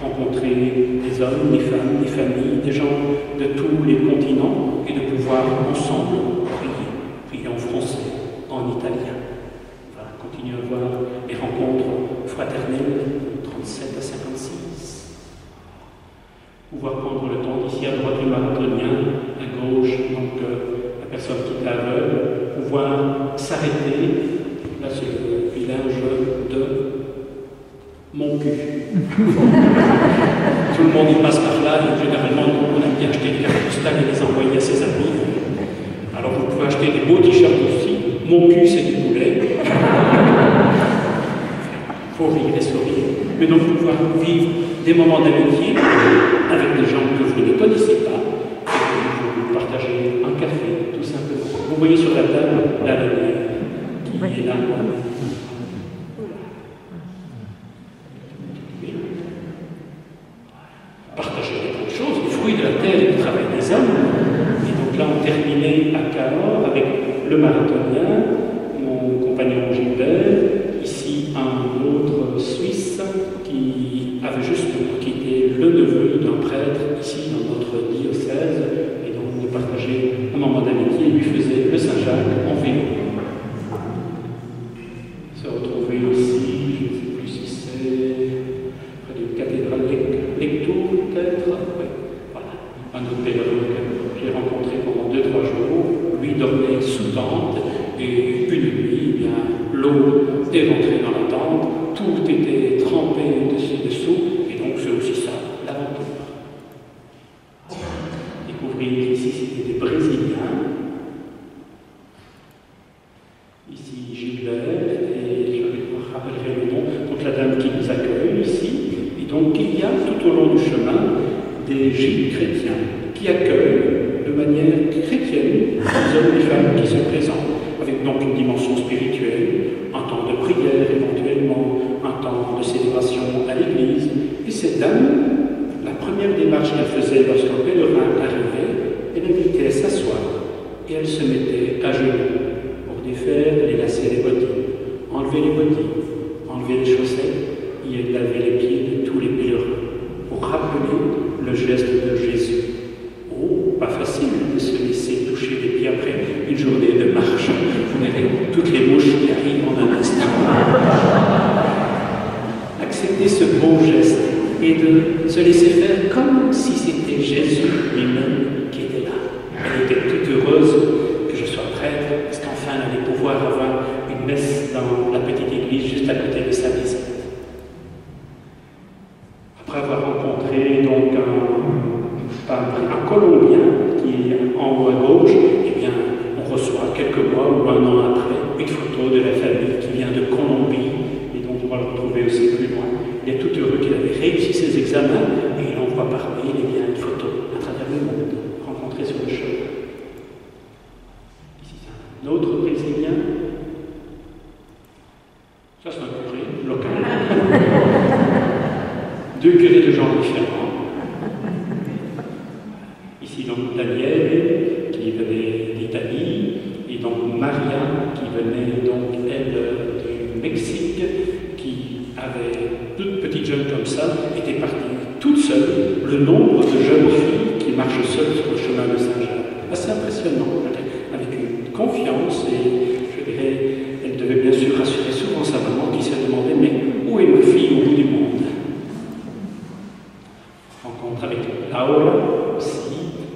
Rencontrer des hommes, des femmes, des familles, des gens de tous les continents et de pouvoir ensemble prier en français, en italien. On va continuer à voir les rencontres fraternelles 37 à 56. Pouvoir prendre le temps d'ici à droite du marathonien à gauche, donc la personne qui est aveugle, pouvoir s'arrêter. Là, c'est le village de Montcuq. Tout le monde y passe par là, et généralement, on aime bien acheter des cartes postales et les envoyer à ses amis. Alors, vous pouvez acheter des beaux t-shirts aussi. Montcuq, c'est du poulet. Il faut rire et sourire. Mais donc, pouvoir vivre des moments d'amitié avec des gens que vous ne connaissez pas, et que vous partagez un café, tout simplement. Vous voyez sur la table la lumière qui est là. Partager beaucoup de choses, les fruits de la terre et du travail des hommes. Et donc là, on terminait à Cahors avec le marathonien, mon compagnon Gilbert, ici un autre Suisse qui avait juste quitté le neveu d'un prêtre ici dans notre diocèse, et donc on partageait un moment d'amitié, il lui faisait le Saint-Jacques en vélo. Se retrouver aussi, je ne sais plus si c'est près d'une cathédrale Lectoure peut-être, oui, voilà, un autre pèlerin que j'ai rencontré pendant 2-3 jours, lui dormait sous tente, et une nuit, eh bien, l'eau est rentrée dans la tente, tout était trempé dessus-dessous, et donc c'est aussi ça, l'aventure. Découvrir ici, c'était des Brésiliens. Ici, Gilbert, et je me rappellerai le nom, donc la dame qui nous accueille ici. Et donc, il y a tout au long du chemin des gîtes chrétiens qui accueillent de manière chrétienne les hommes et les femmes qui se présentent, avec donc une dimension spirituelle, un temps de prière éventuellement, un temps de célébration à l'église. Et cette dame, la première démarche qu'elle faisait lorsqu'un pèlerin arrivait, elle invitait à s'asseoir et elle se mettait à genoux pour défaire les lacets des bottines, enlever les bottines, enlever les chaussettes et elle lavait les pieds de tous les pèlerins pour rappeler le geste de Jésus. Oh, pas facile de se laisser toucher les pieds après une journée de marche. Vous verrez toutes les mouches qui arrivent en un instant. Accepter ce beau geste et de se laisser faire comme si c'était Jésus lui-même qui était là. Elle était toute heureuse que je sois prêtre, parce qu'enfin elle allait pouvoir avoir une messe dans la petite église juste à côté de sa maison. Après avoir rencontré donc un Colombien qui est en haut à gauche, eh bien, on reçoit quelques mois ou un an après une photo de la famille qui vient de Colombie, et donc on va le retrouver aussi plus loin. Il est tout heureux qu'il avait réussi ses examens, et il envoie par mail une photo à travers le monde, rencontré sur le chemin. Ici, c'est un autre Brésilien. Ça, c'est un curé local. Deux curés de genre différents. Ici, donc, Daniel, qui venait d'Italie, et donc Maria, qui venait, donc, elle, du Mexique, qui avait, toute petite jeune comme ça, était partie toute seule. Le nombre de jeunes filles qui marchent seules sur le chemin de Saint-Jacques. Assez impressionnant, avec une confiance, et je dirais, elle devait bien sûr rassurer souvent sa maman qui se demandait, mais où est ma fille au bout du monde? Rencontre avec Laura aussi,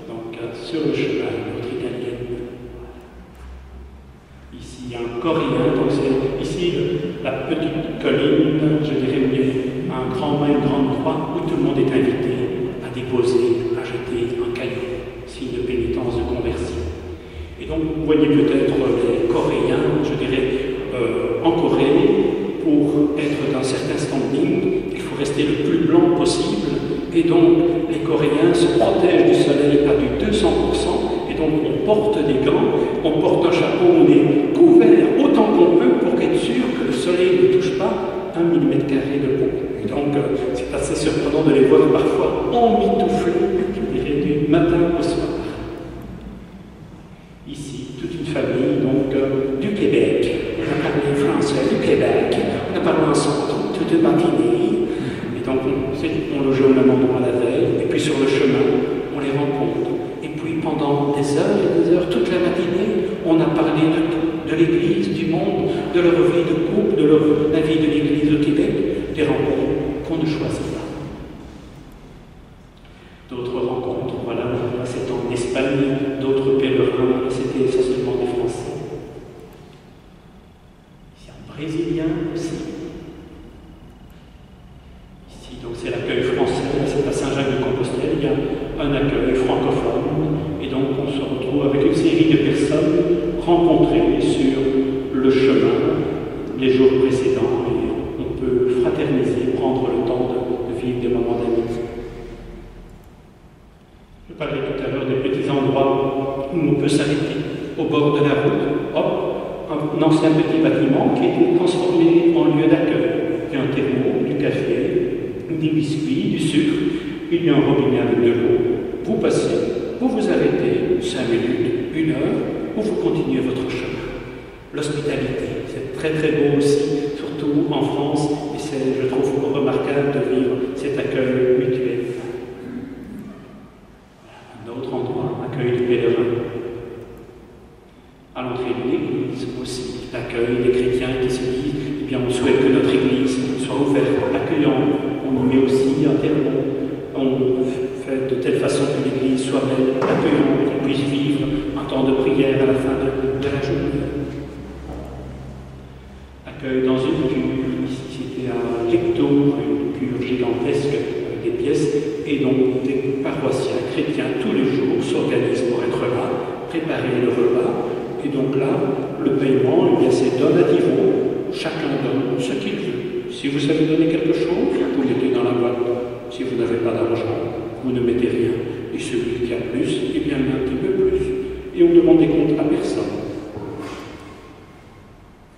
donc sur le chemin, notre italienne. Ici, il y a un Coréen, donc c'est ici la petite colline, je dirais, où il y a un grand mât, une grande croix, où tout le monde est invité à déposer, à jeter un caillou, signe de pénitence, de conversion. Et donc, vous voyez peut-être les Coréens, je dirais, en Corée, pour être d'un certain standing, il faut rester le plus blanc possible. Et donc, les Coréens se protègent du soleil à du 200%, et donc on porte des gants, on porte un chapeau, on est couvert autant qu'on peut pour être sûr que le soleil ne touche pas 1 mm² de peau. Et donc, c'est assez surprenant de les voir parfois emmitouflés, je dirais, du matin au soir. Ici, toute une famille, donc, du Québec. On a parlé français du Québec, on a parlé ensemble toute une matinée. Donc, on logeait au même endroit la veille, et puis sur le chemin, on les rencontre. Et puis, pendant des heures et des heures, toute la matinée, on a parlé de tout, de l'Église, du monde, de leur vie de couple, de la vie de l'Église au Québec, des rencontres qu'on ne choisit pas. D'autres rencontres, voilà, c'est en Espagne, aussi. Ici, donc, c'est l'accueil français, c'est à Saint-Jacques-de-Compostelle, il y a un accueil francophone, et donc on se retrouve avec une série de personnes rencontrées sur le chemin les jours précédents, et on peut fraterniser, prendre le temps de vivre des moments d'amitié. Je parlais tout à l'heure des petits endroits où on peut s'arrêter au bord de la route. Hop, un ancien petit bâtiment qui a été transformé en lieu d'accueil. Il y a un thermo, du café, des biscuits, du sucre, il y a un robinet avec de l'eau. Vous passez, vous vous arrêtez 5 minutes, 1 heure, ou vous continuez votre chemin. L'hospitalité, c'est très très beau aussi, surtout en France, et c'est, je trouve, remarquable de vivre cet accueil mutuel. Un autre endroit, accueil du pèlerin. À l'entrée de l'église aussi, l'accueil des chrétiens qui se disent, eh bien, on souhaite que notre église soit ouverte, accueillante. On y met aussi un terme. On fait de telle façon que l'église soit belle, accueillante, qu'on puisse vivre un temps de prière à la fin de la journée. Accueil dans une cure, ici c'était à Lectoure, une cure gigantesque avec des pièces, et donc des paroissiens chrétiens tous les jours s'organisent pour être là, préparer le repas. Et donc là, le paiement, eh bien, c'est donativement, chacun donne ce qu'il veut. Si vous savez donner quelque chose, vous mettez dans la boîte. Si vous n'avez pas d'argent, vous ne mettez rien. Et celui qui a plus, eh bien, met un petit peu plus. Et on demande des comptes à personne.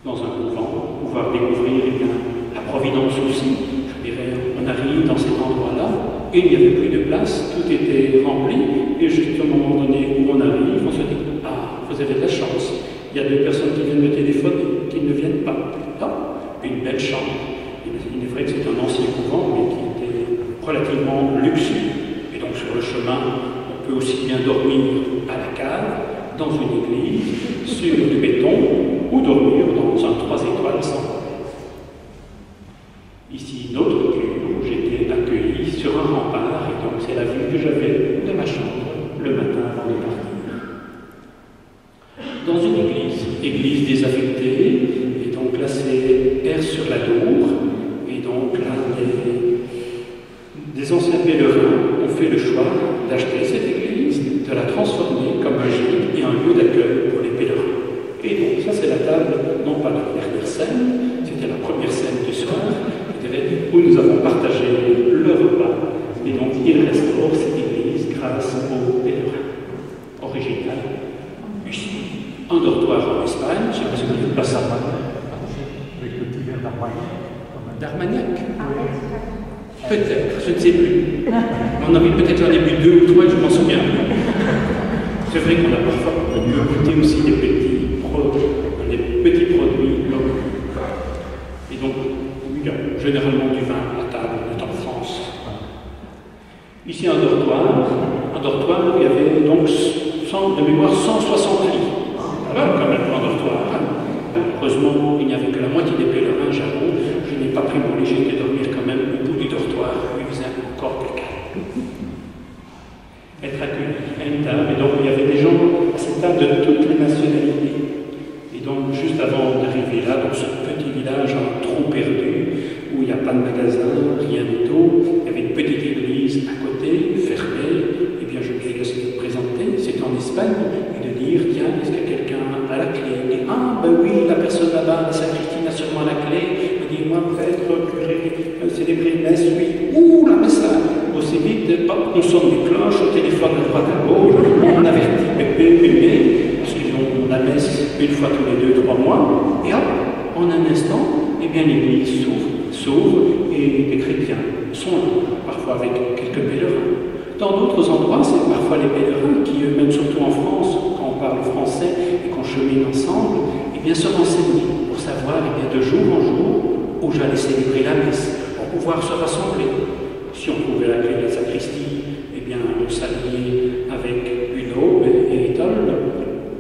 Dans un couvent, pouvoir découvrir eh bien, la providence aussi. Je dirais, on arrive dans cet endroit-là, et il n'y avait plus de place, tout était rempli, et juste au moment donné où on arrive, on se dit, ah, vous avez de la chance. Il y a 2 personnes qui viennent me téléphoner, qui ne viennent pas. Ah, une belle chambre. Il est vrai que c'est un ancien couvent, mais qui était relativement luxueux. Et donc sur le chemin, on peut aussi bien dormir à la cave, dans une église, sur du béton, ou dormir dans un 3 étoiles sans porte. Ici, une autre cure où j'étais accueilli sur un rempart, et donc c'est la vue que j'avais de ma chambre le matin avant de partir. Dans une église désaffectée, et donc là c'est air sur la Dour, et donc là des anciens pèlerins ont fait le choix d'acheter cette église, de la transformer comme un gîte et un lieu d'accueil pour les pèlerins. Et donc ça c'est la table, non pas la dernière scène, c'était la première scène du soir, où nous avons partagé le repas, et donc il restaure cette église grâce aux pèlerins. Original, ici. Un dortoir en Espagne, je ne sais pas si vous avez place à avec le petit verre d'Armagnac. Peut-être, je ne sais plus. On avait peut-être j'en ai bu 2 ou 3, je m'en souviens. C'est vrai qu'on a parfois goûté aussi des petits produits locaux. Et donc, il y a généralement du vin à la table, on est en France. Ici un dortoir où il y avait donc, de mémoire, 160 lits. Alors, quand même, un dortoir. Heureusement, il n'y avait que la moitié des pèlerins, j'avoue. Je n'ai pas pris mon léger de dormir quand même au bout du dortoir, où il faisait encore plus calme. Être accueilli à une table, et donc il y avait des gens à cette table de toutes les nationalités. Et donc, juste avant d'arriver là, dans ce petit village en trou perdu, où il n'y a pas de magasin, rien du tout, il y avait une petite église à côté, fermée, et bien je me suis laissé présenter, c'est en Espagne, et de dire, tiens, est-ce qu'il y a quelqu'un à la clé? Et ah, ben oui, la personne là-bas, la sacristie a sûrement la clé, me dit, moi, peut-être, célébrer une messe, oui, ouh, la messe là, aussi vite, on sonne des cloches, on téléphone à droite à gauche, on avertit Pépé, parce qu'ils ont la messe une fois tous les 2-3 mois, et hop, en un instant, eh bien l'église s'ouvre et les chrétiens sont là, parfois avec quelques pèlerins. Dans d'autres endroits, c'est parfois les pèlerins qui, même surtout en France, quand on parle français et qu'on chemine ensemble, eh bien se renseignent pour savoir eh bien, de jour en jour où j'allais célébrer la messe, pour pouvoir se rassembler. Si on trouvait la clé de la sacristie, eh bien on s'alliait avec une aube et étole.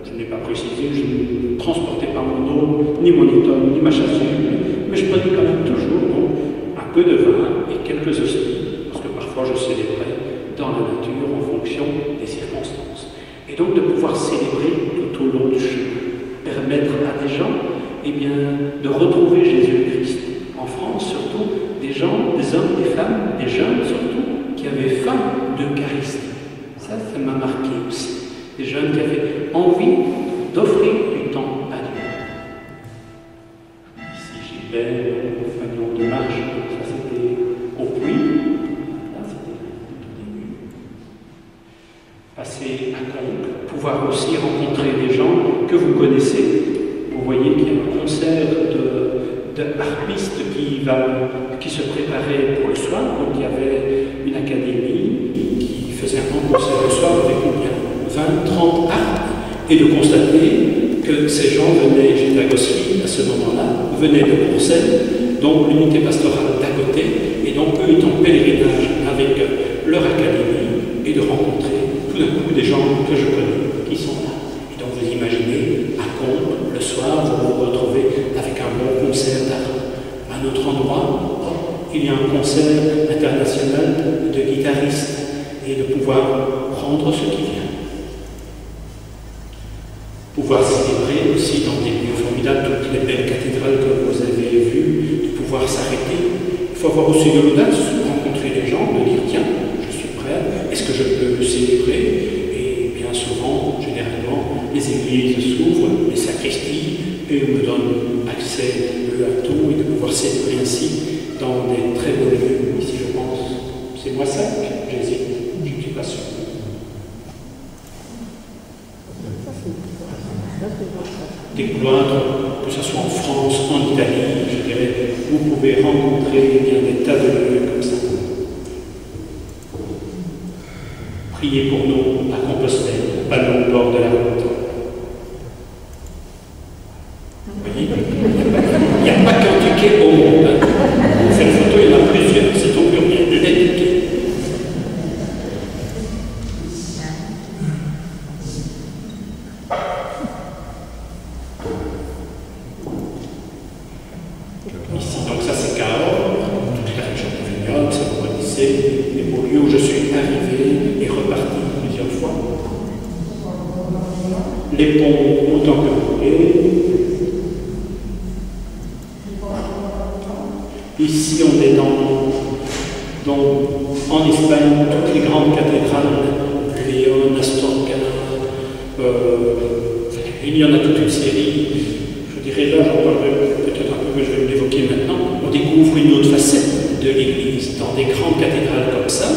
Je n'ai pas précisé, je ne transportais pas mon aube, ni mon étole, ni ma chasuble, mais je prenais quand même toujours un peu de vin et quelques hosties, parce que parfois je célébrais dans la nature en fonction des circonstances. Et donc de pouvoir célébrer tout au long du chemin, permettre à des gens eh bien, de retrouver Jésus-Christ. En France, surtout, des gens, des hommes, des femmes, des jeunes surtout, qui avaient faim d'Eucharistie. Ça m'a marqué aussi. Des jeunes qui avaient envie d'offrir du temps à Dieu. Ici, Gilbert, compagnon de marche, ça c'était au puits. Là, c'était au tout début. Passer à Conques, pouvoir aussi rencontrer des gens que vous connaissez. Vous voyez qu'il y a un concert de harpistes qui se préparait pour le soir. Donc il y avait une académie qui faisait un grand concert le soir avec combien 20-30 harpes, et de constater que ces gens venaient, j'étais à Gosselies à ce moment-là, venaient de Courcelles, donc l'unité pastorale d'à côté, et donc eux étaient en pèlerinage avec leur académie, et de rencontrer tout d'un coup des gens que je connais, qui sont là. Et donc vous imaginez, à Conques, le soir, vous vous retrouvez avec un bon concert d'harpe. À un autre endroit, il y a un concert international de guitaristes, et de pouvoir prendre ce qui vient. Pouvoir célébrer aussi dans des lieux formidables, toutes les belles cathédrales que vous avez vues, de pouvoir s'arrêter. Il faut avoir aussi de l'audace, rencontrer les gens, de dire tiens, je suis prêt, est-ce que je peux célébrer? Et bien souvent, généralement, les églises s'ouvrent, les sacristies, et me donnent accès à tout, et de pouvoir célébrer ainsi dans des très beaux lieux. Ici, je pense, c'est Moissac, j'hésite, je ne suis pas sûr. Des cloîtres, que ce soit en France, en Italie, je dirais, vous pouvez rencontrer bien des tas de lieux comme ça. Priez pour nous à Compostelle, pas loin au bord de la route. Vous voyez, il n'y a pas qu'un ticket au monde. Cette photo, il y en a plusieurs, c'est au pluriel, les tickets. Ici, donc ça c'est Cahors, toute la région de Vignoble, ça vous connaissez, les beaux lieux où je suis arrivé et reparti plusieurs fois. Les ponts autant que vous voulez. Ici on est en Espagne, toutes les grandes cathédrales, Léon, Astorga, il y en a toute une série. Je dirais là, j'en parlerai peut-être un peu, mais je vais l'évoquer maintenant. On découvre une autre facette de l'Église dans des grandes cathédrales comme ça.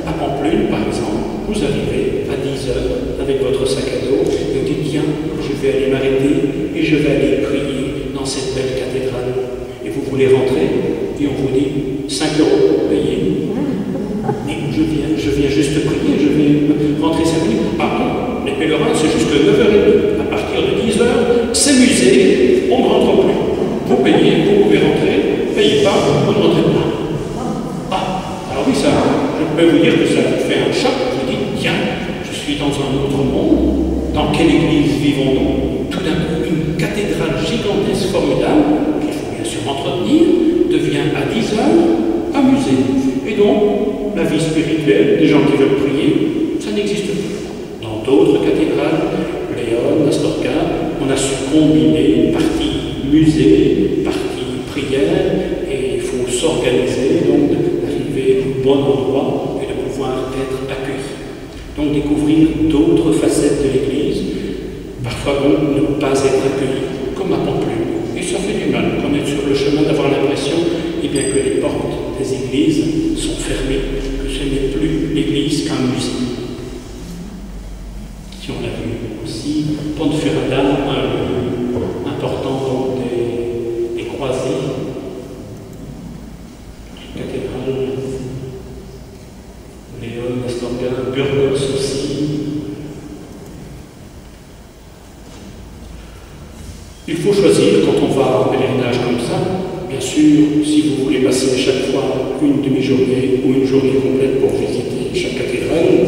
À Pampelune, par exemple, vous arrivez à 10 heures avec votre sac à dos et vous dites tiens, je vais aller m'arrêter et je vais aller prier dans cette belle cathédrale. Et vous voulez rentrer et on vous dit 5 € payés. Mais je viens juste prier, je vais rentrer 5 minutes. Pardon, les pèlerins, c'est jusque 9h30. À partir de 10h, c'est musée, on ne rentre plus. Vous payez, vous pouvez rentrer, payez pas, vous ne rentrez pas. Ah, alors oui, ça, je peux vous dire que ça vous fait un choc. Vous dites, tiens, je suis dans un autre monde. Dans quelle église vivons-nous? Tout d'un coup, une cathédrale gigantesque, formidable, qu'il faut bien sûr entretenir, devient à 10h un musée. Et donc, la vie spirituelle, des gens qui veulent prier, ça n'existe plus. Dans d'autres cathédrales, Léon, Astorga, on a su combiner partie musée, partie prière, et il faut s'organiser, donc d'arriver au bon endroit et de pouvoir être accueilli. Donc découvrir d'autres facettes de l'Église, parfois donc ne pas être accueilli, comme à Pampelune. Et ça fait du mal, qu'on est sur le chemin d'avoir l'impression que les portes des églises sont fermées, que ce n'est plus l'Église qu'un musée. Si on a vu aussi, Ponferrada, un lieu important donc des croisés, cathédrale, Léon, Astorga, Burgos aussi. Il faut choisir quand on va en pèlerinage comme ça. Bien sûr, si vous voulez passer chaque fois une demi-journée ou une journée complète pour visiter chaque cathédrale,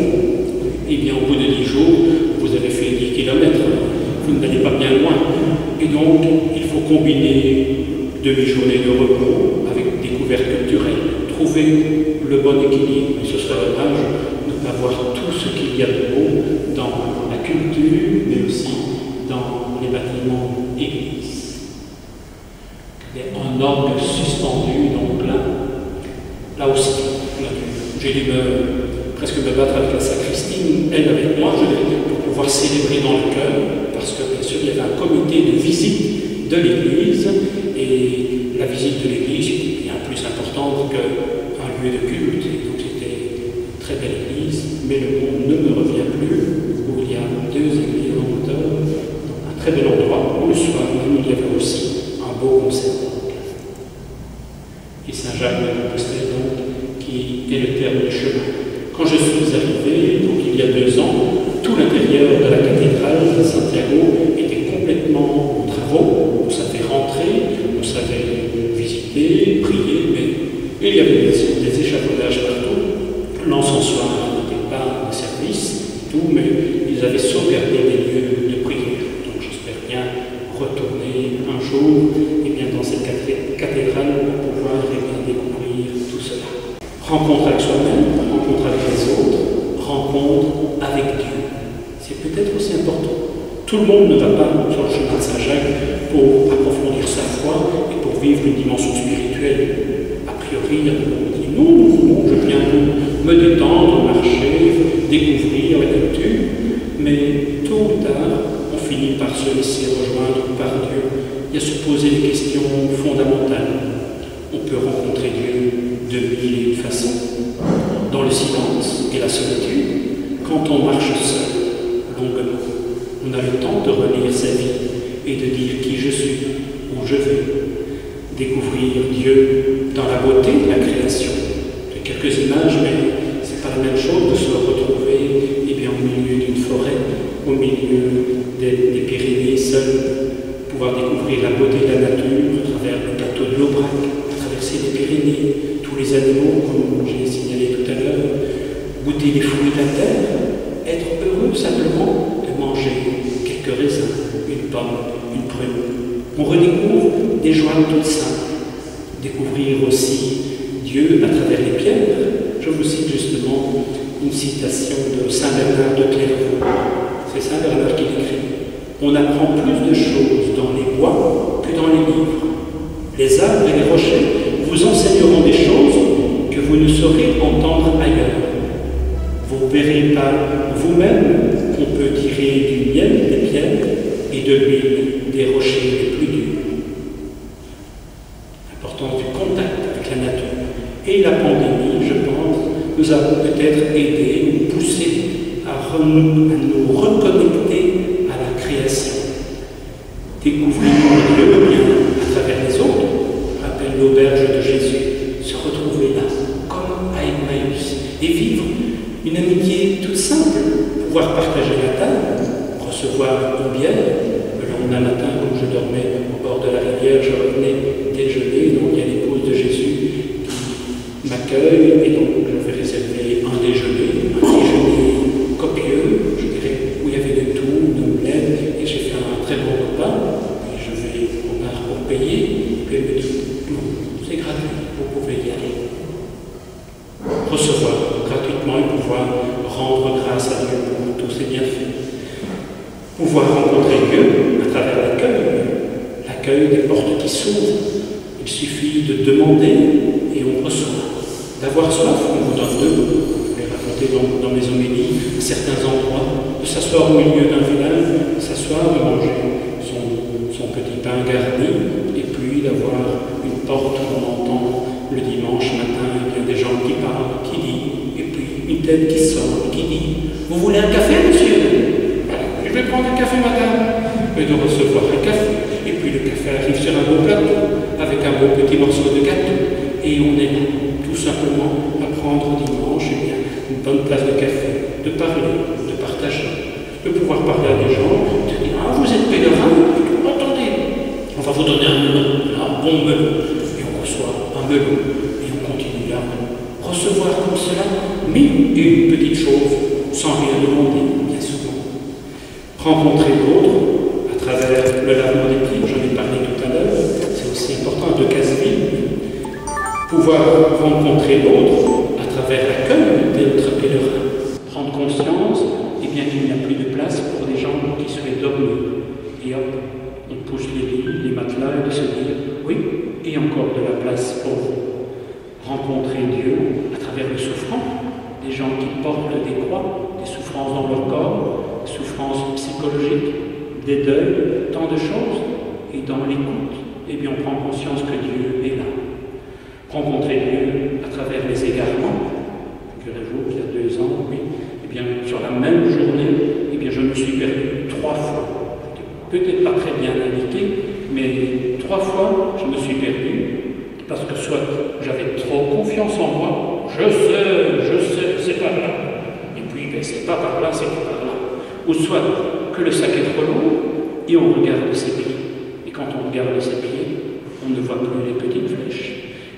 eh bien au bout de 10 jours, vous avez fait 10 km, vous n'allez pas bien loin. Et donc, il faut combiner demi-journée de repos avec découverte culturelle, trouver le bon équilibre. Et ce serait dommage de ne pas voir tout ce qu'il y a de beau dans la culture, mais aussi dans les bâtiments églises. morgue suspendue, donc là aussi, j'ai dû presque me battre avec la sacristie, elle avec moi, pour pouvoir célébrer dans le cœur, parce que bien sûr il y avait un comité de visite de l'église, et la visite de l'église était bien plus importante qu'un lieu de culte, et donc c'était une très belle église, mais le monde ne me revient plus, où il y a 2 églises en hauteur, un très bel endroit, où le soir il y avait aussi un beau concert. Et Saint-Jacques de Compostelle, donc, qui est le terme du chemin. Quand je suis arrivé, donc il y a 2 ans, tout l'intérieur de la cathédrale de Santiago était complètement en travaux. On savait rentrer, on savait visiter, prier, mais il y avait des échafaudages partout. L'encensoir n'était pas en service, tout, mais ils avaient sauvegardé des lieux de prière. Donc j'espère bien retourner un jour dans cette cathédrale pour pouvoir découvrir tout cela. Rencontre avec soi-même, rencontre avec les autres, rencontre avec Dieu. C'est peut-être aussi important. Tout le monde ne va pas sur le chemin de Saint-Jacques pour approfondir sa foi et pour vivre une dimension spirituelle. A priori, il y a beaucoup qui disent non, je viens me détendre, marcher, découvrir la culture, mais tôt ou tard, on finit par se laisser rejoindre par Dieu et à se poser des questions fondamentales. On peut rencontrer Dieu de 1000 façons, dans le silence et la solitude, quand on marche seul, longuement. On a le temps de relire sa vie et de dire qui je suis, où je vais, découvrir Dieu dans la beauté de la création. De quelques images, mais ce n'est pas la même chose de se retrouver au milieu d'une forêt, au milieu des Pyrénées seul, pouvoir découvrir la beauté de la nature à travers le plateau de l'Aubrac, traverser les Pyrénées, tous les animaux, comme je l'ai signalé tout à l'heure, goûter les fruits de la terre, être heureux simplement de manger quelques raisins, une pomme, une prune. On redécouvre des joies toutes simples, découvrir aussi Dieu à travers les pierres. Je vous cite justement une citation de Saint Bernard de Clairvaux. C'est Saint Bernard qui l'écrit. On apprend plus de choses dans les bois que dans les livres. Les arbres et les rochers vous enseigneront des choses que vous ne saurez entendre ailleurs. Vous verrez par vous-même qu'on peut tirer du miel des pierres et de l'huile des rochers les plus durs. L'importance du contact avec la nature. Et la pandémie, je pense, nous a peut-être aidé ou poussé à nous reconnecter à la création. Découvrir Dieu bien à travers les autres, rappelle l'auberge de Jésus, se retrouver là, comme à Emmaüs, et vivre une amitié toute simple, pouvoir partager la table, recevoir une bière. Le lendemain matin, quand je dormais au bord de la rivière, je revenais déjeuner, donc il y a l'épouse de Jésus qui m'accueille, et donc je vais réserver un déjeuner copieux, je dirais, où il y avait de tout, de bled, et j'ai fait un très bon repas, et je vais au bar pour payer, et puis elle me dit, non, c'est gratuit, vous pouvez y aller. Recevoir gratuitement et pouvoir rendre grâce à Dieu pour tous ses bienfaits. Pouvoir rencontrer Dieu à travers l'accueil des portes qui s'ouvrent. Il suffit de demander et on reçoit. D'avoir soif, on vous donne de l'eau. Je vais raconter dans mes homélies certains endroits, de s'asseoir au milieu d'un village, s'asseoir, de manger son petit pain garni, et puis d'avoir une porte où on entend le dimanche matin, il y a des gens qui parlent, qui disent, et puis une tête qui sort, qui dit « Vous voulez un café, monsieur ?» « Je vais prendre un café, madame. » Et de recevoir un café, et puis le café arrive sur un beau plateau, avec un beau petit morceau de gâteau, et on est là, tout simplement, à prendre dimanche, une bonne place de café, de parler, de partager, de pouvoir parler à des gens, de dire « Ah, vous êtes pèlerin, attendez, on va vous donner un melon, un bon melon. » Et on reçoit un melon, et on continue là. Recevoir comme cela, mille et une petite chose, sans rien demander, bien souvent. Rencontrer l'autre à travers le lavement des pieds, j'en ai parlé tout à l'heure, c'est aussi important de Casseville. Pouvoir rencontrer l'autre à travers l'accueil d'être pèlerin. Prendre conscience qu'il n'y a plus de place pour des gens qui souhaitent dormir. Et hop, on pousse les lits, les matelas et de se dire, oui, et encore de la place pour vous. Rencontrer Dieu à travers le souffrant, des gens qui portent des croix, des souffrances dans leur corps, des souffrances psychologiques, des deuils, tant de choses, et dans l'écoute, eh bien on prend conscience que Dieu est là. Rencontrer Dieu à travers les égarements. Figurez-vous qu'il y a 2 ans, oui, eh bien sur la même journée, eh bien je me suis perdu 3 fois. Peut-être pas très bien indiqué, mais 3 fois je me suis perdu. Parce que soit j'avais trop confiance en moi, je sais, c'est par là. Et puis, ben, c'est pas par là, c'est pas par là. Ou soit que le sac est trop lourd et on regarde ses pieds. Et quand on regarde ses pieds, on ne voit plus les petites flèches.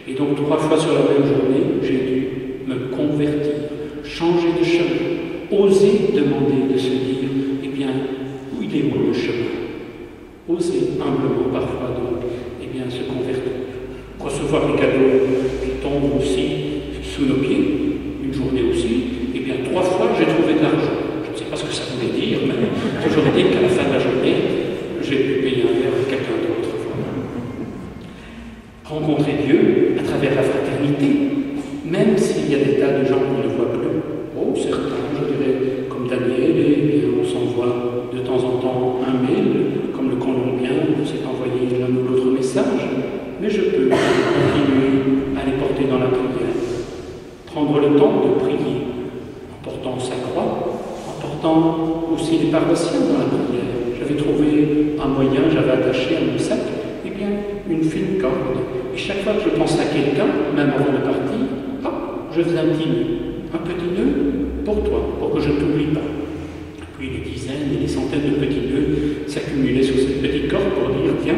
Et donc, 3 fois sur la même journée, j'ai dû me convertir, changer de chemin, oser demander de se dire, eh bien, où il est où le chemin? Oser humblement parfois donc, eh bien, se convertir. Recevoir les cadeaux qui tombent aussi sous nos pieds, une journée aussi, et bien 3 fois j'ai trouvé de l'argent. Je ne sais pas ce que ça voulait dire, mais toujours dit qu'à la fin de la journée, j'ai pu payer un verre à quelqu'un d'autre. Rencontrer Dieu à travers la fraternité, même s'il y a des tas de gens qu'on ne voit plus. Oh, certains, je dirais, comme Daniel, eh bien, on s'envoie de temps en temps un mail, comme le Colombien s'est envoyé l'un ou l'autre message. Mais je peux continuer à les porter dans la prière. Prendre le temps de prier, en portant sa croix, en portant aussi les paroissiens dans la prière. J'avais trouvé un moyen, j'avais attaché à mon sac, eh bien, une fine corde. Et chaque fois que je pense à quelqu'un, même avant de partir, je faisais un petit nœud pour toi, pour que je ne t'oublie pas. Puis les dizaines et les centaines de petits nœuds s'accumulaient sur cette petite corde pour dire, tiens,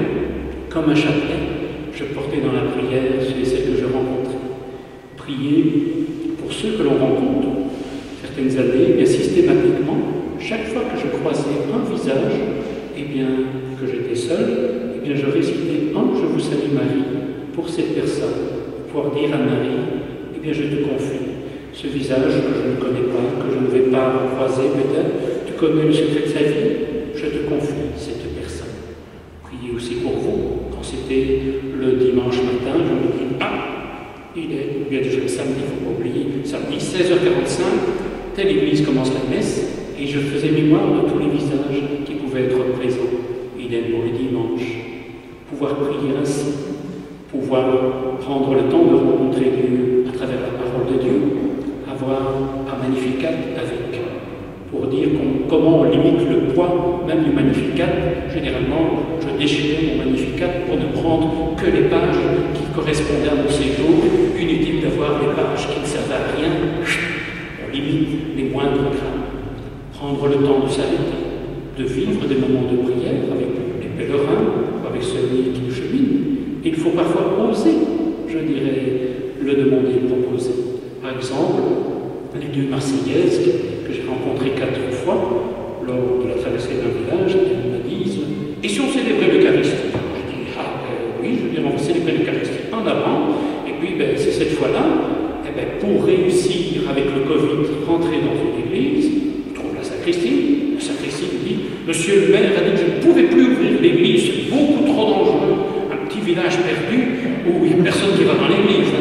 comme un chapelet, je portais dans la prière ceux et celles que je rencontrais. Prier pour ceux que l'on rencontre. Certaines années, bien systématiquement, chaque fois que je croisais un visage, eh bien, que j'étais seul, eh bien, je récitais un Je vous salue Marie pour cette personne, pour dire à Marie, eh bien, je te confie. Ce visage que je ne connais pas, que je ne vais pas croiser peut-être, tu connais le secret de sa vie, je te confie cette personne. Priez aussi pour vous. Quand c'était le dimanche matin, je me dis, il est bien déjà le samedi, il ne faut pas oublier, samedi 16h45, telle église commence la messe, et je faisais mémoire de tous les visages qui pouvaient être présents. Il est pour les dimanches. Pouvoir prier ainsi, pouvoir prendre le temps de rencontrer Dieu à travers la parole de Dieu, avoir un Magnificat avec, pour dire comment on limite le poids même du Magnificat. Généralement, je déchirais mon Magnificat pour ne prendre que les pages qui correspondaient à mon séjour. Inutile d'avoir les pages qui ne servent à rien. On limite les moindres grains. Prendre le temps de s'arrêter, de vivre des moments de prière avec les pèlerins, avec celui qui chemine. Il faut parfois oser, je dirais, le demander, le proposer. Par exemple, les 2 Marseillaises que j'ai rencontrées 4 fois lors de la traversée d'un village, elles me disent « Et si on célébrait l'Eucharistie ?» Je dis « oui, je veux dire, on va célébrer l'Eucharistie en avant, et puis c'est cette fois-là, pour réussir avec le Covid, rentrer dans une église, on trouve la sacristie me dit « Monsieur le maire a dit que je ne pouvais plus ouvrir l'église, c'est beaucoup trop dangereux, un petit village perdu où il n'y a personne qui va dans l'église,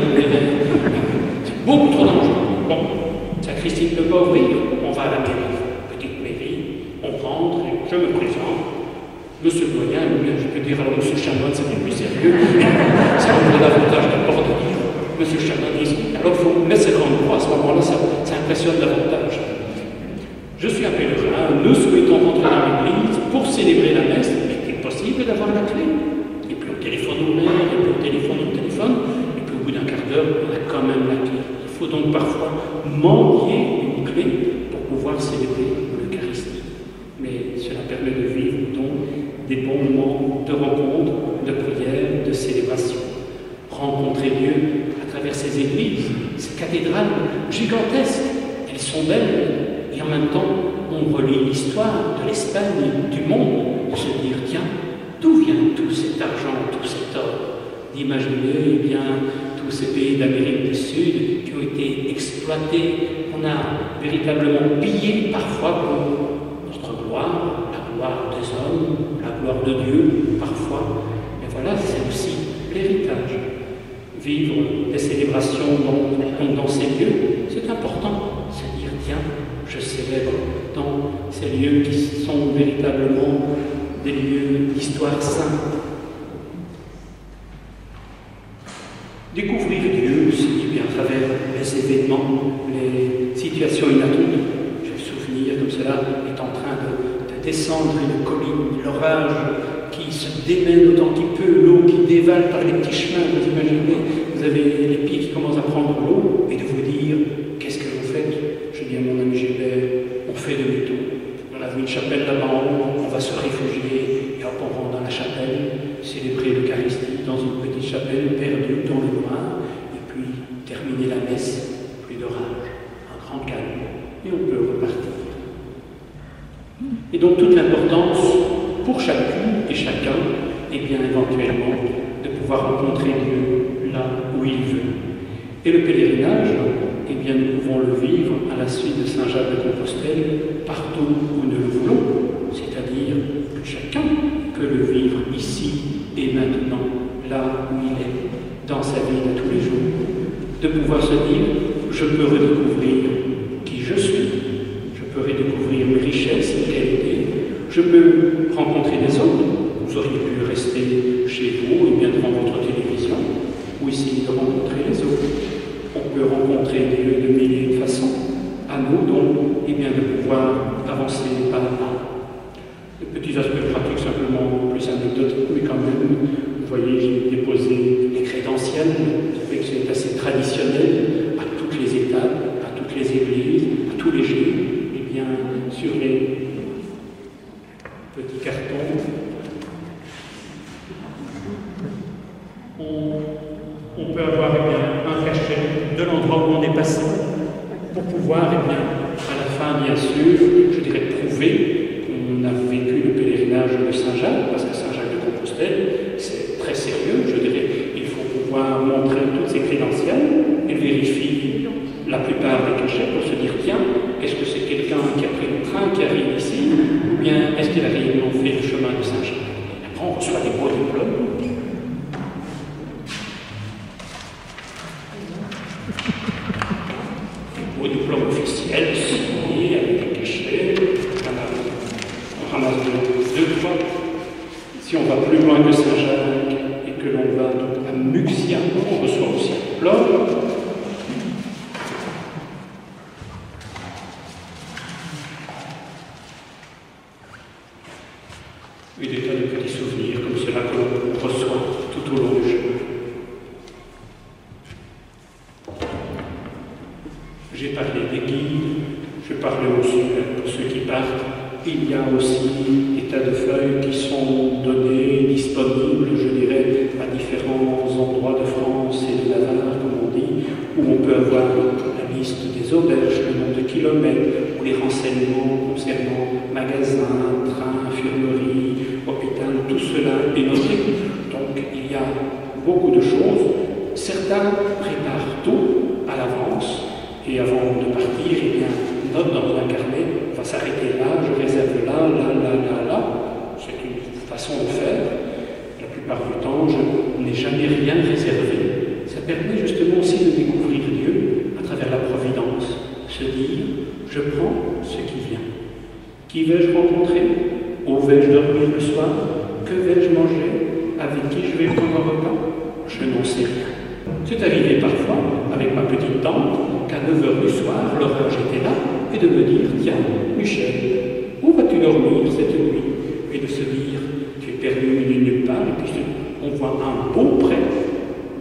c'est beaucoup trop dangereux. » Bon, sacristie ne peut pas ouvrir, on va à la mairie, petite mairie, on rentre, et je me présente. Monsieur le doyen, je peux dire, alors monsieur Chanoine, c'est plus sérieux, ça ouvre davantage de portes de dire. Monsieur Chanoine dit, alors il faut mettre cette grande croix, à ce moment-là, ça impressionne davantage. Je suis un pèlerin, nous souhaitons rentrer dans l'église pour célébrer la messe, mais est-il possible d'avoir la clé? Et puis on téléphone au maire, et puis on téléphone, et puis au bout d'un quart d'heure, on a quand même la clé. Il faut donc parfois mendier une clé pour pouvoir célébrer l'Eucharistie. Mais cela permet de vivre donc des bons moments de rencontre, de prière, de célébration. Rencontrer Dieu à travers ces églises, ces cathédrales gigantesques, elles sont belles, et en même temps, on relit l'histoire de l'Espagne, du monde, de se dire, tiens, d'où vient tout cet argent, tout cet or? D'imaginer, eh bien, tous ces pays d'Amérique du Sud qui ont été exploités, on a véritablement pillé parfois pour notre gloire, la gloire des hommes, la gloire de Dieu, parfois. Mais voilà, c'est aussi l'héritage. Vivre des célébrations dans ces lieux, c'est important. Se dire, tiens, je célèbre dans ces lieux qui sont véritablement des lieux d'histoire sainte. Découvrir Dieu aussi, bien à travers les événements, les situations inattendues. J'ai le souvenir, comme cela, est en train de descendre une colline, l'orage qui se démène autant qu'il peut, l'eau qui dévale par les petits chemins, vous imaginez, vous avez les pieds qui commencent à prendre l'eau, et de vous dire, qu'est-ce que vous faites? Je dis à mon ami Gilbert, on fait demi-tour. On a vu une chapelle là-bas en haut, on va se réfugier, et hop, on rentre dans la chapelle, célébrer l'Eucharistie dans une petite chapelle perdue dans le noir, et puis terminer la messe, plus d'orage, un grand calme, et on peut repartir. Et donc toute l'importance pour chacune et chacun, et bien éventuellement, de pouvoir rencontrer Dieu là où il veut. Et le pèlerinage, eh bien nous pouvons le vivre à la suite de Saint Jacques de Compostelle, partout où nous le voulons, c'est-à-dire que chacun peut le vivre ici et maintenant, là où il est, dans sa vie de tous les jours. De pouvoir se dire, je peux redécouvrir qui je suis, je peux redécouvrir mes richesses, mes qualités, je peux rencontrer des autres. Vous auriez pu rester chez vous et bien devant votre télévision, ou essayer de rencontrer les autres. On peut rencontrer Dieu de mille et une façons. À nous donc, et bien de pouvoir avancer pas à pas. Les petits aspects pratiques simplement plus anecdotiques, mais quand même, vous voyez, j'ai déposé les crédentiels, ça fait que c'est assez traditionnel à toutes les étapes, à toutes les églises, à tous les jours, et bien sur les petits cartons, on peut avoir eh bien, un cachet de l'endroit où on est passé pour pouvoir, eh bien, à la fin, bien sûr, je dirais prouver qu'on a vécu le pèlerinage de Saint-Jacques, parce que Saint-Jacques de Compostelle, c'est très sérieux, je dirais, il faut pouvoir montrer toutes ses crédentiels et vérifier la plupart des cachets pour se dire, tiens, est-ce que c'est quelqu'un qui a pris le train qui arrive ici, ou bien est-ce qu'il a réellement fait le chemin de Saint-Jacques? Après, on reçoit des beaux diplômes. Au diplôme officiel, signé avec un cachet, on ramasse deux fois. Si on va plus loin que Saint-Jacques et que l'on va donc à Muxia, on reçoit aussi un diplôme. Et des tas de petits souvenirs comme cela que l'on reçoit tout au long du chemin. J'ai parlé des guides, je parlais aussi pour ceux qui partent. Il y a aussi des tas de feuilles qui sont données, disponibles, je dirais, à différents endroits de France et de Navarre, comme on dit, où on peut avoir la liste des auberges, le nombre de kilomètres, ou les renseignements concernant magasins, trains, infirmeries, hôpital, tout cela est noté. Donc il y a beaucoup de choses. Certains préparent tout à l'avance. Et avant de partir, eh bien, note dans un carnet, on va s'arrêter là, je réserve là, là. C'est une façon de faire. La plupart du temps, je n'ai jamais rien réservé. Ça permet justement aussi de découvrir Dieu à travers la providence. Se dire, je prends ce qui vient. Qui vais-je rencontrer? Où vais-je dormir le soir? Que vais-je manger? Avec qui je vais prendre un repas? Je n'en sais rien. C'est arrivé parfois, avec ma petite tante, qu'à 9h du soir, l'orage était là, et de me dire, tiens, Michel, où vas-tu dormir cette nuit? Et de se dire, tu es perdu au milieu de nulle part, et puis on voit un beau pré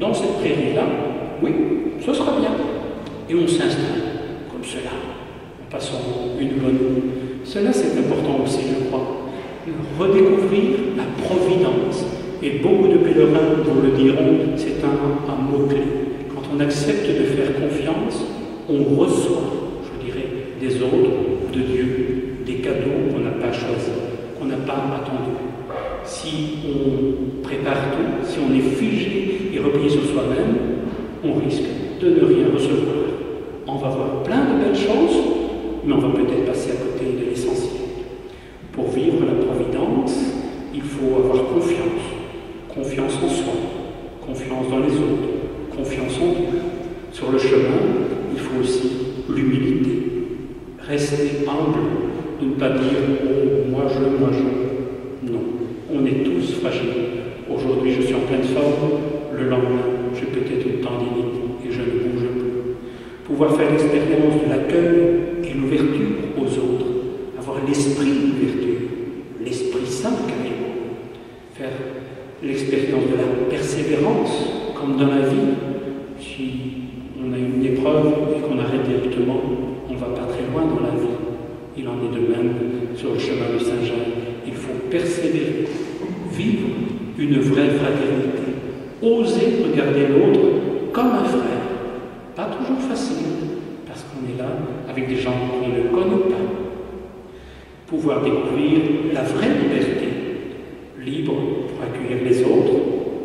dans cette prairie-là, oui, ce sera bien. Et on s'installe, comme cela, en passant une bonne nuit. Cela, c'est important aussi, je crois. Redécouvrir la providence. Et beaucoup de pèlerins vous le diront, c'est un mot-clé. Quand on accepte de faire confiance, on reçoit, je dirais, des autres, de Dieu, des cadeaux qu'on n'a pas choisis, qu'on n'a pas attendus. Si on prépare tout, si on est figé et replié sur soi-même, on risque de ne rien recevoir. On va voir plein de belles choses, mais on va peut-être passer à côté de l'essentiel. Pour vivre la providence, il faut avoir confiance. Confiance en soi, confiance dans les autres, confiance en Dieu. Sur le chemin, il faut aussi l'humilité. Rester humble, de ne pas dire « Oh, moi je ». Non, on est tous fragiles. Aujourd'hui, je suis en pleine forme, le lendemain, j'ai peut-être une tendinite et je ne bouge plus. Pouvoir faire l'expérience de l'accueil et l'ouverture aux autres, avoir l'esprit d'ouverture, l'Esprit Saint carrément, faire l'expérience de la persévérance, comme dans la vie. Si on a une épreuve et qu'on arrête directement, on ne va pas très loin dans la vie. Il en est de même sur le chemin de Saint-Jacques. Il faut persévérer, vivre une vraie fraternité, oser regarder l'autre comme un frère. Pas toujours facile, parce qu'on est là avec des gens qu'on ne connaît pas. Pouvoir découvrir la vraie liberté, libre pour accueillir les autres,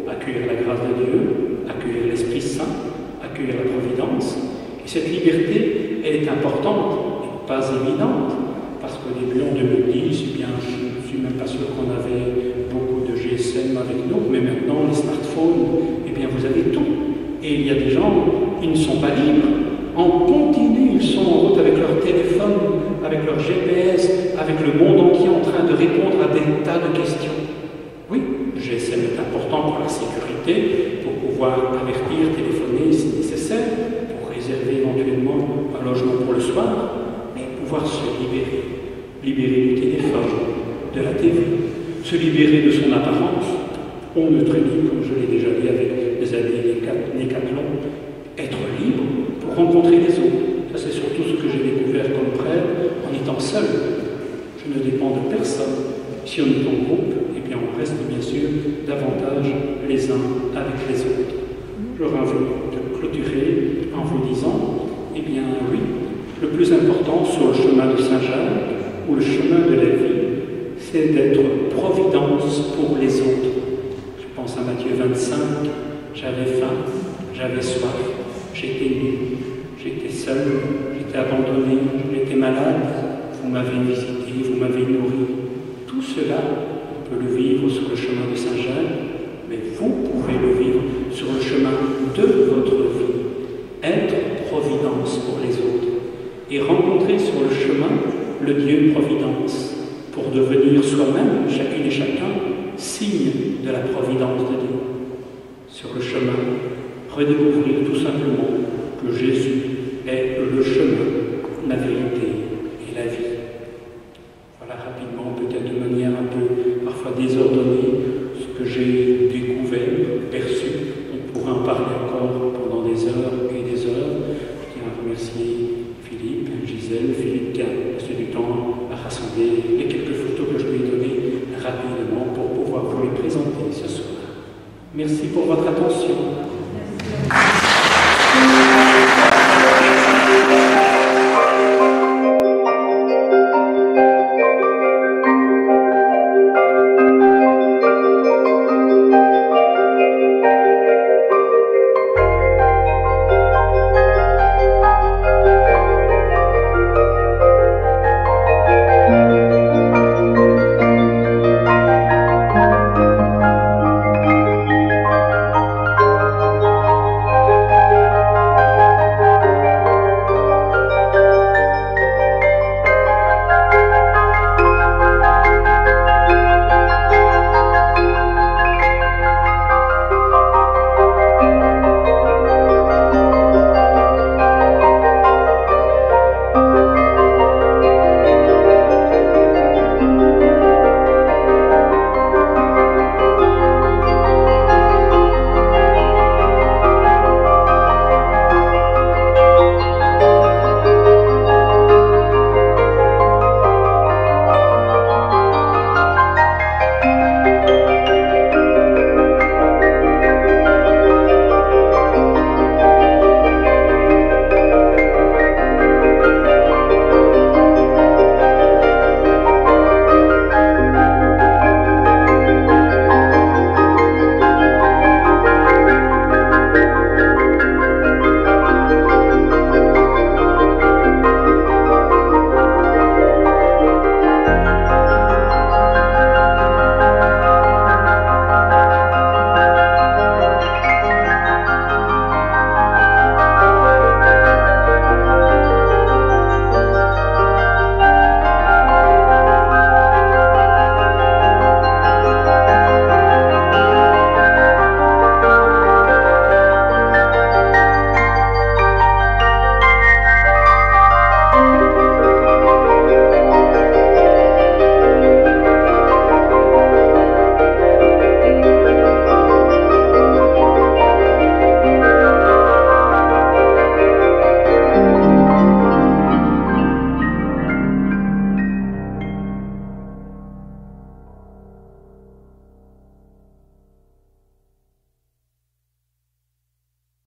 accueillir la grâce de Dieu, accueillir l'Esprit Saint, accueillir la Providence. Et cette liberté, elle est importante et pas évidente, parce qu'au début, en 2010, eh bien, je ne suis même pas sûr qu'on avait beaucoup de GSM avec nous, mais maintenant, les smartphones, eh bien, vous avez tout. Et il y a des gens, ils ne sont pas libres. En continu, ils sont en route avec leur téléphone, avec leur GPS, avec le monde entier en train de répondre à des tas de questions. Oui, le GSM est important pour la sécurité, pour pouvoir avertir, téléphoner si nécessaire, pour réserver éventuellement un logement pour le soir, mais pouvoir se libérer. Libérer du téléphone, de la TV, se libérer de son apparence. On ne traîne, comme je l'ai déjà dit avec des amis Décathlon, être libre pour rencontrer les autres. Ça, c'est surtout ce que j'ai découvert comme prêtre en étant seul. Je ne dépends de personne. Si on est en groupe, eh bien, on reste bien sûr davantage les uns avec les autres. J'aurais envie de clôturer en vous disant, eh bien oui, le plus important sur le chemin de Saint-Jacques, ou le chemin de la vie, c'est d'être providence pour les autres. Je pense à Matthieu 25, j'avais faim, j'avais soif, j'étais nu, j'étais seul, j'étais abandonné, j'étais malade, vous m'avez visité, vous m'avez nourri. Tout cela, on peut le vivre sur le chemin de Saint-Jacques, mais vous pouvez le vivre sur le chemin de votre vie. Être providence pour les autres et rencontrer sur le chemin le Dieu Providence pour devenir soi-même, chacune et chacun, signe de la providence de Dieu. Sur le chemin, redécouvrir tout simplement que Jésus est le chemin, la vérité et la vie. Voilà rapidement, peut-être de manière un peu